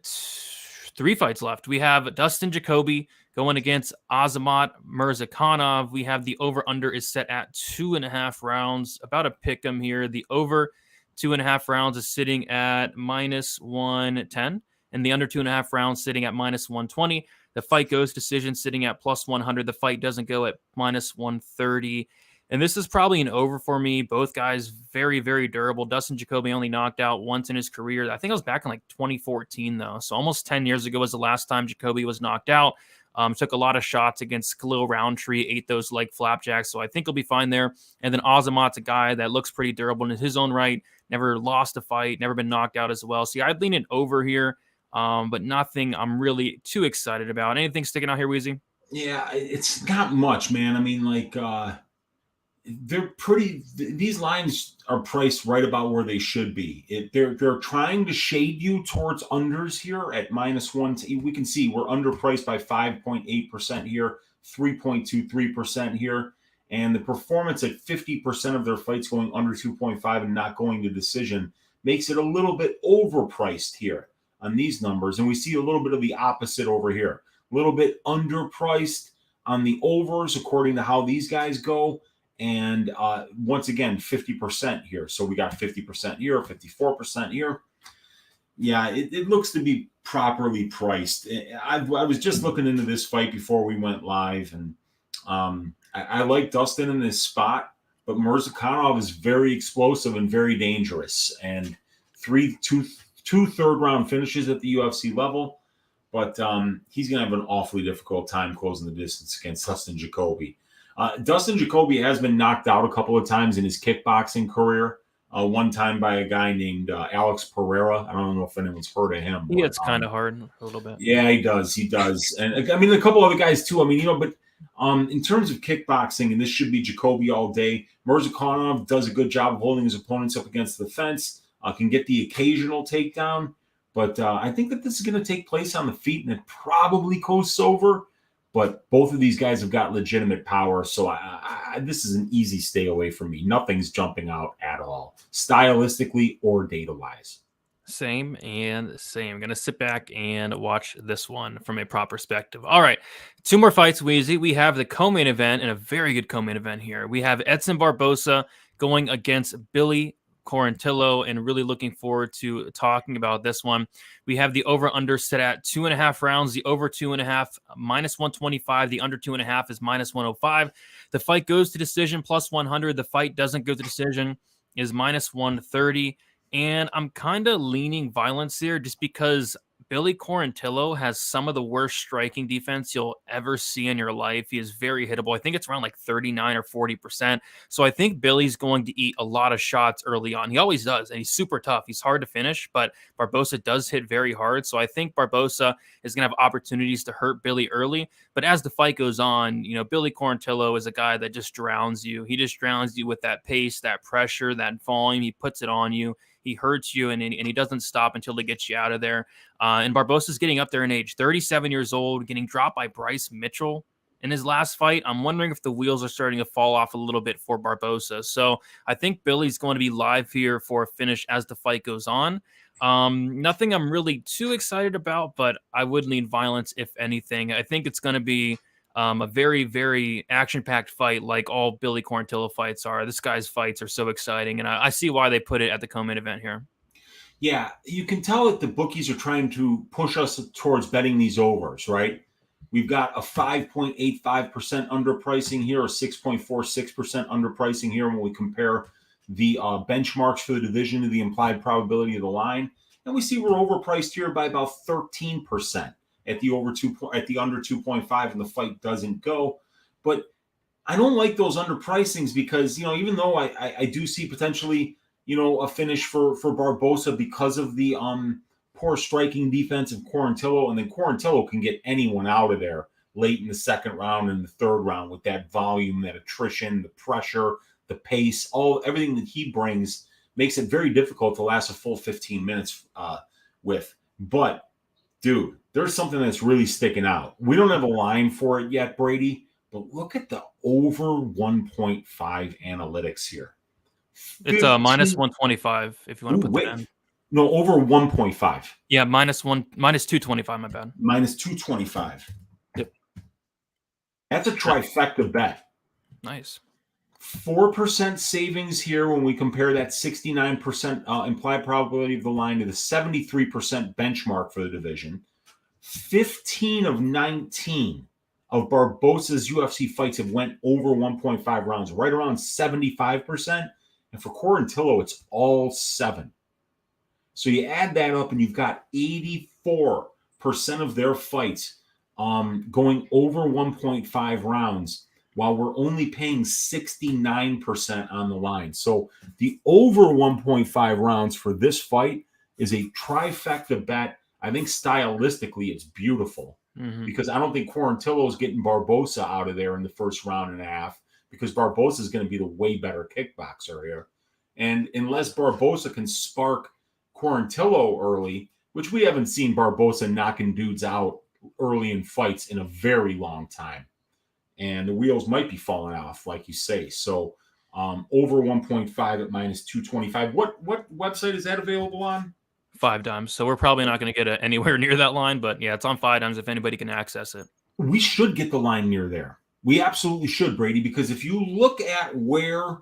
3 fights left. We have Dustin Jacoby going against Azamat Mirzakhanov. We have the over under is set at 2.5 rounds. About a pick 'em here. The over 2.5 rounds is sitting at minus 110, and the under 2.5 rounds sitting at minus 120. The fight goes decision sitting at plus 100. The fight doesn't go at minus 130. And this is probably an over for me. Both guys very, very durable. Dustin Jacoby only knocked out once in his career. I think it was back in like 2014, though. So almost 10 years ago was the last time Jacoby was knocked out. Took a lot of shots against Khalil Roundtree, ate those leg flapjacks. So I think he'll be fine there. And then Azamat's a guy that looks pretty durable in his own right. Never lost a fight, never been knocked out as well. See, I'd lean it over here, but nothing I'm really too excited about. Anything sticking out here, Weezy? Yeah, it's not much, man. I mean, like, they're pretty. These lines are priced right about where they should be. They're trying to shade you towards unders here at minus 1. We can see we're underpriced by 5.8% here, 3.23% here, and the performance at 50% of their fights going under 2.5 and not going to decision makes it a little bit overpriced here on these numbers. And we see a little bit of the opposite over here, a little bit underpriced on the overs according to how these guys go. And once again, 50% here. So we got 50% here, 54% here. Yeah, it looks to be properly priced. I was just looking into this fight before we went live, and I like Dustin in this spot, but Mirzakhanov is very explosive and very dangerous. And two third-round finishes at the UFC level, but he's going to have an awfully difficult time closing the distance against Dustin Jacoby. Dustin Jacoby has been knocked out a couple of times in his kickboxing career. One time by a guy named Alex Pereira. I don't know if anyone's heard of him. Yeah, it's kind of hard a little bit. Yeah, he does. And I mean, a couple other guys too. I mean, but in terms of kickboxing, and this should be Jacoby all day, Mirzakhanov does a good job of holding his opponents up against the fence, can get the occasional takedown. But I think that this is going to take place on the feet, and it probably coasts over. But both of these guys have got legitimate power, so this is an easy stay away from me. Nothing's jumping out at all, stylistically or data-wise. Same and same. I'm going to sit back and watch this one from a prop perspective. All right, 2 more fights, Weezy. We have the co-main event, and a very good co-main event here. We have Edson Barbosa going against Billy Quarantillo, and really looking forward to talking about this one. We have the over-under set at 2.5 rounds. The over 2.5 minus 125. The under 2.5 is minus 105. The fight goes to decision plus 100. The fight doesn't go to decision is minus 130. And I'm kind of leaning violence here just because Billy Quarantillo has some of the worst striking defense you'll ever see in your life. He is very hittable. I think it's around like 39 or 40%. So I think Billy's going to eat a lot of shots early on. He always does, and he's super tough. He's hard to finish, but Barbosa does hit very hard. So I think Barbosa is going to have opportunities to hurt Billy early. But as the fight goes on, Billy Quarantillo is a guy that just drowns you. He just drowns you with that pace, that pressure, that volume. He puts it on you. He hurts you, and he doesn't stop until he gets you out of there. And Barbosa's getting up there in age, 37 years old, getting dropped by Bryce Mitchell in his last fight. I'm wondering if the wheels are starting to fall off a little bit for Barbosa. So I think Billy's going to be live here for a finish as the fight goes on. Nothing I'm really too excited about, but I would lean violence if anything. I think it's going to be a very, very action-packed fight like all Billy Quarantillo fights are. This guy's fights are so exciting, and I see why they put it at the co-main event here. Yeah, you can tell that the bookies are trying to push us towards betting these overs, right? We've got a 5.85% underpricing here, a 6.46% underpricing here when we compare the benchmarks for the division to the implied probability of the line. And we see we're overpriced here by about 13% at the under 2.5, and the fight doesn't go. But I don't like those underpricings because, even though I do see potentially, a finish for Barbosa because of the poor striking defense of Quarantillo, and then Quarantillo can get anyone out of there late in the second round and the third round with that volume, that attrition, the pressure, the pace, everything that he brings makes it very difficult to last a full 15 minutes with. But dude, there's something that's really sticking out. We don't have a line for it yet, Brady, but look at the over 1.5 analytics here. It's minus 125 if you want to put that in. No, over 1.5. Yeah, minus 225, my bad. Minus 225. Yep. That's a trifecta bet. Nice. 4% savings here when we compare that 69% implied probability of the line to the 73% benchmark for the division. 15 of 19 of Barbosa's UFC fights have went over 1.5 rounds, right around 75%. And for Quarantillo, it's all 7. So you add that up and you've got 84% of their fights going over 1.5 rounds, while we're only paying 69% on the line. So the over 1.5 rounds for this fight is a trifecta bet. I think stylistically it's beautiful because I don't think Quarantillo is getting Barbosa out of there in the first round and a half, because Barbosa is going to be the way better kickboxer here. And unless Barbosa can spark Quarantillo early, which we haven't seen Barbosa knocking dudes out early in fights in a very long time, and the wheels might be falling off, like you say. So over 1.5 at minus 225. What website is that available on? 5 Dimes. So we're probably not going to get anywhere near that line, but yeah, it's on 5 Dimes if anybody can access it. We should get the line near there. We absolutely should, Brady, because if you look at where,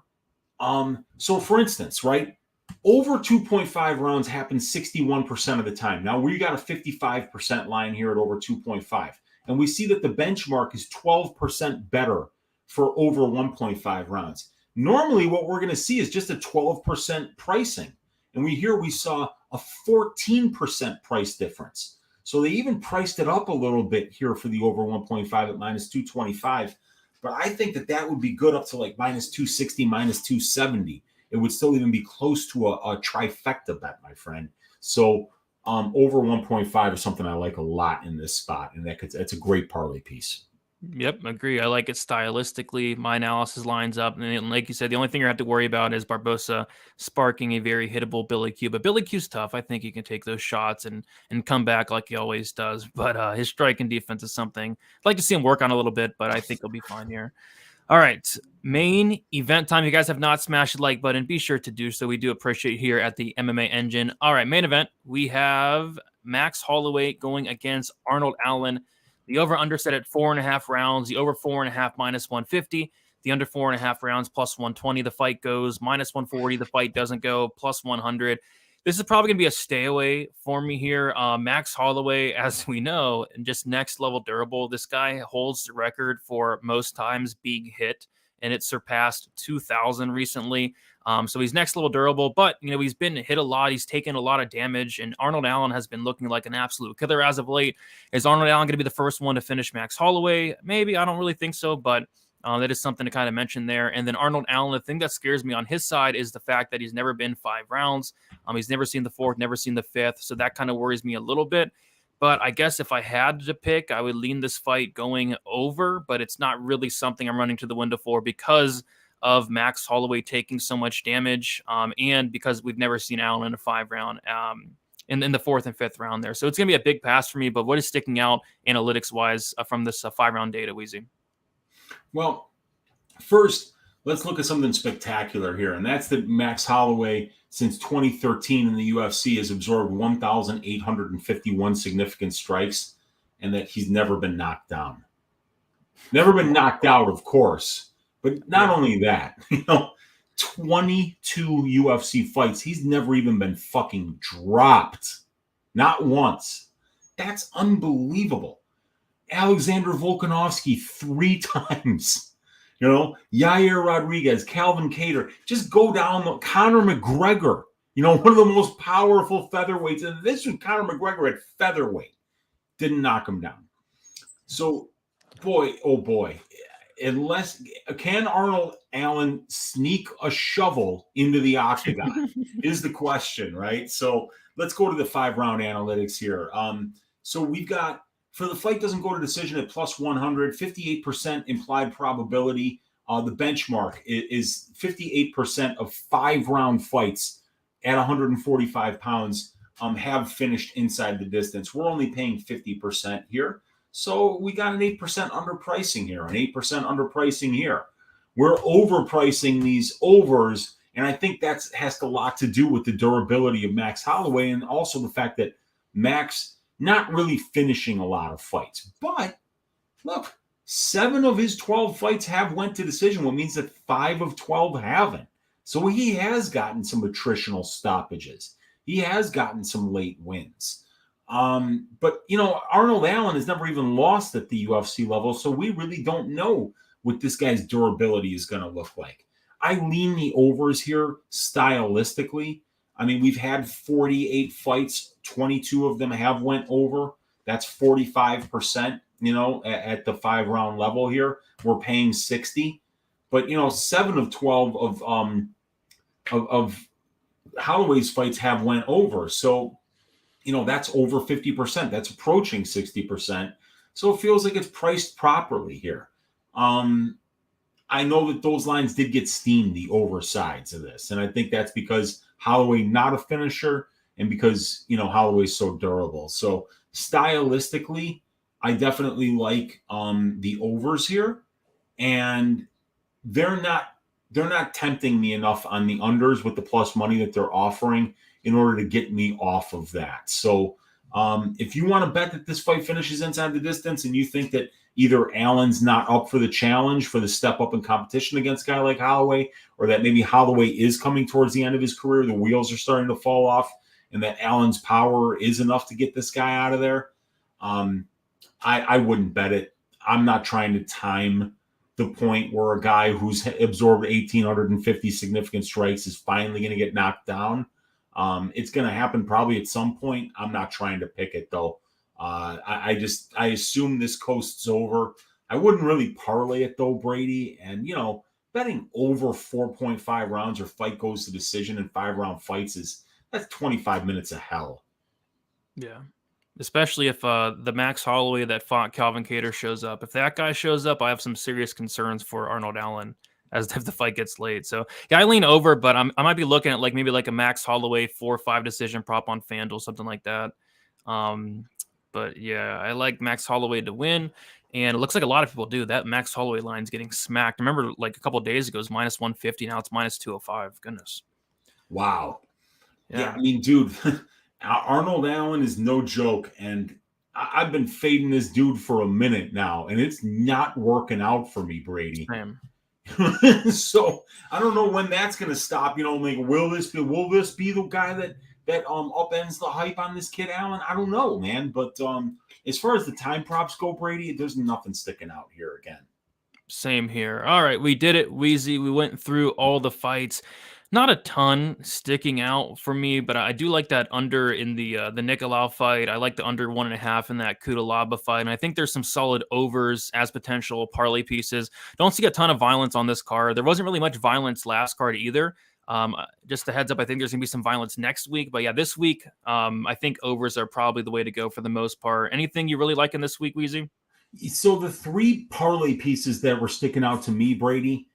so for instance, right, over 2.5 rounds happens 61% of the time. Now we got a 55% line here at over 2.5. And we see that the benchmark is 12% better for over 1.5 rounds. Normally, what we're going to see is just a 12% pricing. And we saw a 14% price difference. So they even priced it up a little bit here for the over 1.5 at minus 225. But I think that would be good up to like minus 260, minus 270. It would still even be close to a trifecta bet, my friend. So over 1.5 is something I like a lot in this spot, and it's a great parlay piece. Yep, agree. I like it stylistically. My analysis lines up, and like you said, the only thing you have to worry about is Barbosa sparking a very hittable Billy Q. But Billy Q's tough. I think he can take those shots and come back like he always does. But his striking defense is something I'd like to see him work on a little bit, but I think he'll be fine here. All right, main event time. You guys have not smashed the like button, be sure to do so. We do appreciate here at the MMA Engine. All right, main event. We have Max Holloway going against Arnold Allen. The over-under set at 4.5 rounds. The over 4.5 minus 150. The under 4.5 rounds plus 120. The fight goes minus 140. The fight doesn't go plus 100. This is probably going to be a stay away for me here. Max Holloway, as we know, and just next level durable. This guy holds the record for most times being hit, and it surpassed 2,000 recently. So he's next level durable, but he's been hit a lot. He's taken a lot of damage, and Arnold Allen has been looking like an absolute killer as of late. Is Arnold Allen going to be the first one to finish Max Holloway? Maybe. I don't really think so, but that is something to kind of mention there. And then Arnold Allen, the thing that scares me on his side is the fact that he's never been 5 rounds. He's never seen the 4th, never seen the 5th. So that kind of worries me a little bit. But I guess if I had to pick, I would lean this fight going over, but it's not really something I'm running to the window for because of Max Holloway taking so much damage, and because we've never seen Allen in a 5 round, in the 4th and 5th round there. So it's going to be a big pass for me, but what is sticking out analytics wise from this 5 round data, Weezy? Well, first, let's look at something spectacular here, and that's that Max Holloway, since 2013 in the UFC, has absorbed 1,851 significant strikes, and that he's never been knocked down. Never been knocked out, of course, but not only that, 22 UFC fights, he's never even been fucking dropped. Not once. That's unbelievable. Alexander Volkanovski 3 times. Yair Rodriguez, Calvin Kattar. Just go down. Conor McGregor, one of the most powerful featherweights. And this was Conor McGregor at featherweight. Didn't knock him down. So, boy, oh boy. Can Arnold Allen sneak a shovel into the octagon is the question, right? So let's go to the 5 round analytics here. So we've got, for the fight doesn't go to decision at plus 100, 58% implied probability. The benchmark is 58% of 5 round fights at 145 pounds have finished inside the distance. We're only paying 50% here. So we got an 8% underpricing here, an 8% underpricing here. We're overpricing these overs, and I think that has a lot to do with the durability of Max Holloway and also the fact that Max not really finishing a lot of fights. But look, 7 of his 12 fights have went to decision, which means that 5 of 12 haven't. So he has gotten some attritional stoppages. He has gotten some late wins. But Arnold Allen has never even lost at the UFC level, so we really don't know what this guy's durability is going to look like. I lean the overs here stylistically. I mean, we've had 48 fights, 22 of them have went over. That's 45%, at the 5 round level here. We're paying 60. But 7 of 12 of Holloway's fights have went over. So that's over 50%. That's approaching 60%. So it feels like it's priced properly here. I know that those lines did get steamed, the over sides of this. And I think that's because Holloway not a finisher and because, Holloway's so durable. So stylistically, I definitely like the overs here. And they're not tempting me enough on the unders with the plus money that they're offering in order to get me off of that. So if you want to bet that this fight finishes inside the distance and you think that either Allen's not up for the challenge for the step up in competition against a guy like Holloway, or that maybe Holloway is coming towards the end of his career, the wheels are starting to fall off, and that Allen's power is enough to get this guy out of there, I wouldn't bet it. I'm not trying to time the point where a guy who's absorbed 1,850 significant strikes is finally going to get knocked down. It's going to happen probably at some point. I'm not trying to pick it, though. I assume this coasts over. I wouldn't really parlay it, though, Brady. And, betting over 4.5 rounds or fight goes to decision in 5 round fights that's 25 minutes of hell. Yeah. Especially if the Max Holloway that fought Calvin Kattar shows up. If that guy shows up, I have some serious concerns for Arnold Allen as if the fight gets late. So yeah, I lean over, but I might be looking at maybe a Max Holloway 4-5 decision prop on FanDuel, something like that. But yeah, I like Max Holloway to win, and it looks like a lot of people do. That Max Holloway line's getting smacked. Remember, a couple of days ago, it was minus 150. Now it's minus 205. Goodness. Wow. Yeah, I mean, dude, Arnold Allen is no joke, and I've been fading this dude for a minute now, and it's not working out for me, Brady. So I don't know when that's going to stop. Will this be the guy that upends the hype on this kid Allen? I don't know, man. But as far as the time props go, Brady, there's nothing sticking out here again. Same here. All right, we did it, Weezy. We went through all the fights. Not a ton sticking out for me, but I do like that under in the Nicolau fight. I like the under 1.5 in that Kudalaba fight, and I think there's some solid overs as potential parlay pieces. Don't see a ton of violence on this card. There wasn't really much violence last card either. Just a heads up, I think there's gonna be some violence next week, but yeah, this week, I think overs are probably the way to go for the most part. Anything you really like in this week, Weezy? So the three parlay pieces that were sticking out to me, Brady,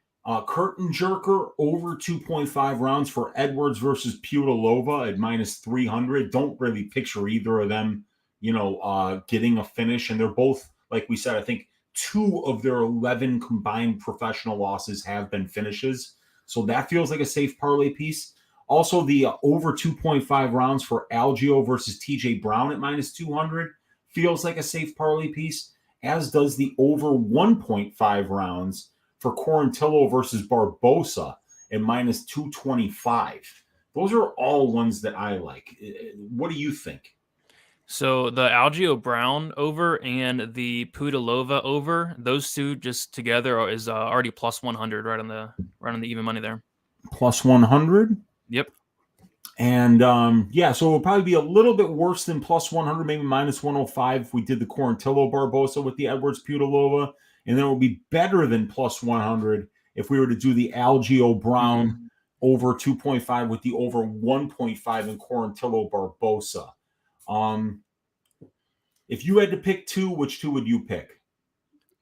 curtain jerker over 2.5 rounds for Edwards versus Pudilova at minus 300. Don't really picture either of them, getting a finish. And they're both, like we said, I think two of their 11 combined professional losses have been finishes. So that feels like a safe parlay piece. Also, the over 2.5 rounds for Algio versus TJ Brown at minus 200 feels like a safe parlay piece, as does the over 1.5 rounds for Quarantillo versus Barbosa at minus 225. Those are all ones that I like. What do you think? So the Algio Brown over and the Pudilova over, those two just together is already plus 100 right on the even money there. Plus 100? Yep. And so it'll probably be a little bit worse than plus 100, maybe minus 105 if we did the Quarantillo Barbosa with the Edwards Pudilova. And then it will be better than plus 100 if we were to do the Algio Brown over 2.5 with the over 1.5 in Quarantillo Barbosa. If you had to pick two, which two would you pick?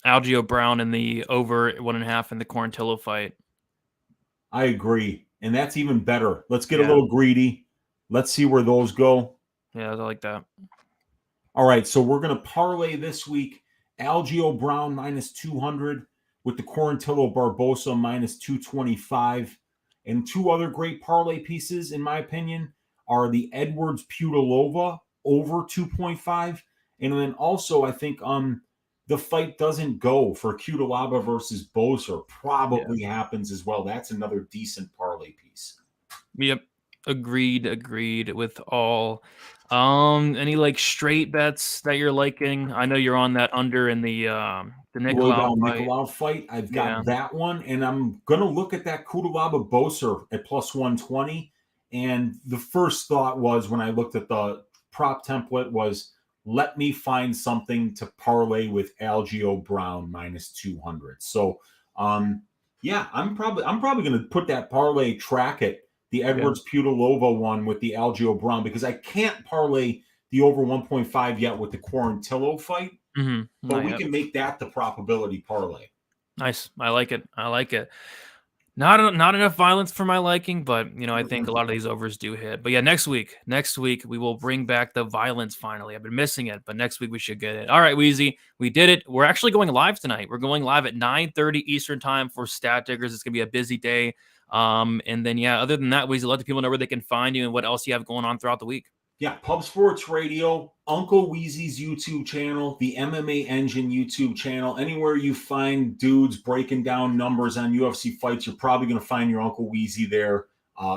Algio Brown in the over 1.5 in the Quarantillo fight. I agree. And that's even better. Let's get a little greedy. Let's see where those go. Yeah, I like that. All right, so we're going to parlay this week Algio Brown minus 200 with the Quarantillo Barbosa minus 225. And two other great parlay pieces, in my opinion, are the Edwards Pudilova over 2.5. And then also, I think the fight doesn't go for Kudalaba versus Boser. Probably happens as well. That's another decent parlay piece. Yep. Agreed with all. Any like straight bets that you're liking? I know you're on that under in the Nicolau fight. I've got that one, and I'm gonna look at that Kudalaba Boser at plus 120. And the first thought was when I looked at the prop template was, let me find something to parlay with Algio Brown minus 200. So I'm probably gonna put that parlay track at the Edwards Pudilova one with the Algio Brown, because I can't parlay the over 1.5 yet with the Quarantillo fight. But we can make that the probability parlay. Nice. I like it. Not enough violence for my liking, but I think a lot of these overs do hit. But yeah, next week we will bring back the violence finally. I've been missing it, but next week we should get it. All right, Weezy, we did it. We're actually going live tonight. We're going live at 9:30 Eastern time for Stat Diggers. It's gonna be a busy day. And then other than that, Weezy, let the people know where they can find you and what else you have going on throughout the week. Yeah, Pub Sports Radio, Uncle Weezy's YouTube channel, the MMA Engine YouTube channel. Anywhere you find dudes breaking down numbers on UFC fights, you're probably going to find your Uncle Weezy there.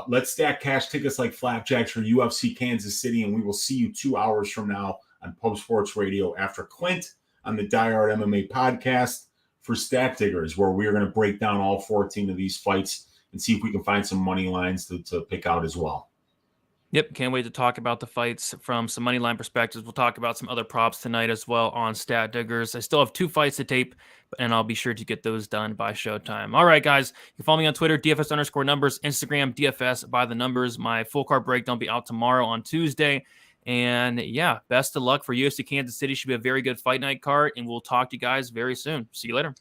Let's stack cash tickets like flapjacks for UFC Kansas City, and we will see you 2 hours from now on Pub Sports Radio after Clint on the Die Hard MMA podcast for Stat Diggers, where we are going to break down all 14 of these fights and see if we can find some money lines to pick out as well. Yep, can't wait to talk about the fights from some money line perspectives. We'll talk about some other props tonight as well on Stat Diggers. I still have 2 fights to tape, and I'll be sure to get those done by showtime. All right, guys, you can follow me on Twitter, DFS_numbers, Instagram, DFS by the numbers. My full card breakdown will be out tomorrow on Tuesday. And yeah, best of luck for UFC Kansas City. Should be a very good fight night card, and we'll talk to you guys very soon. See you later.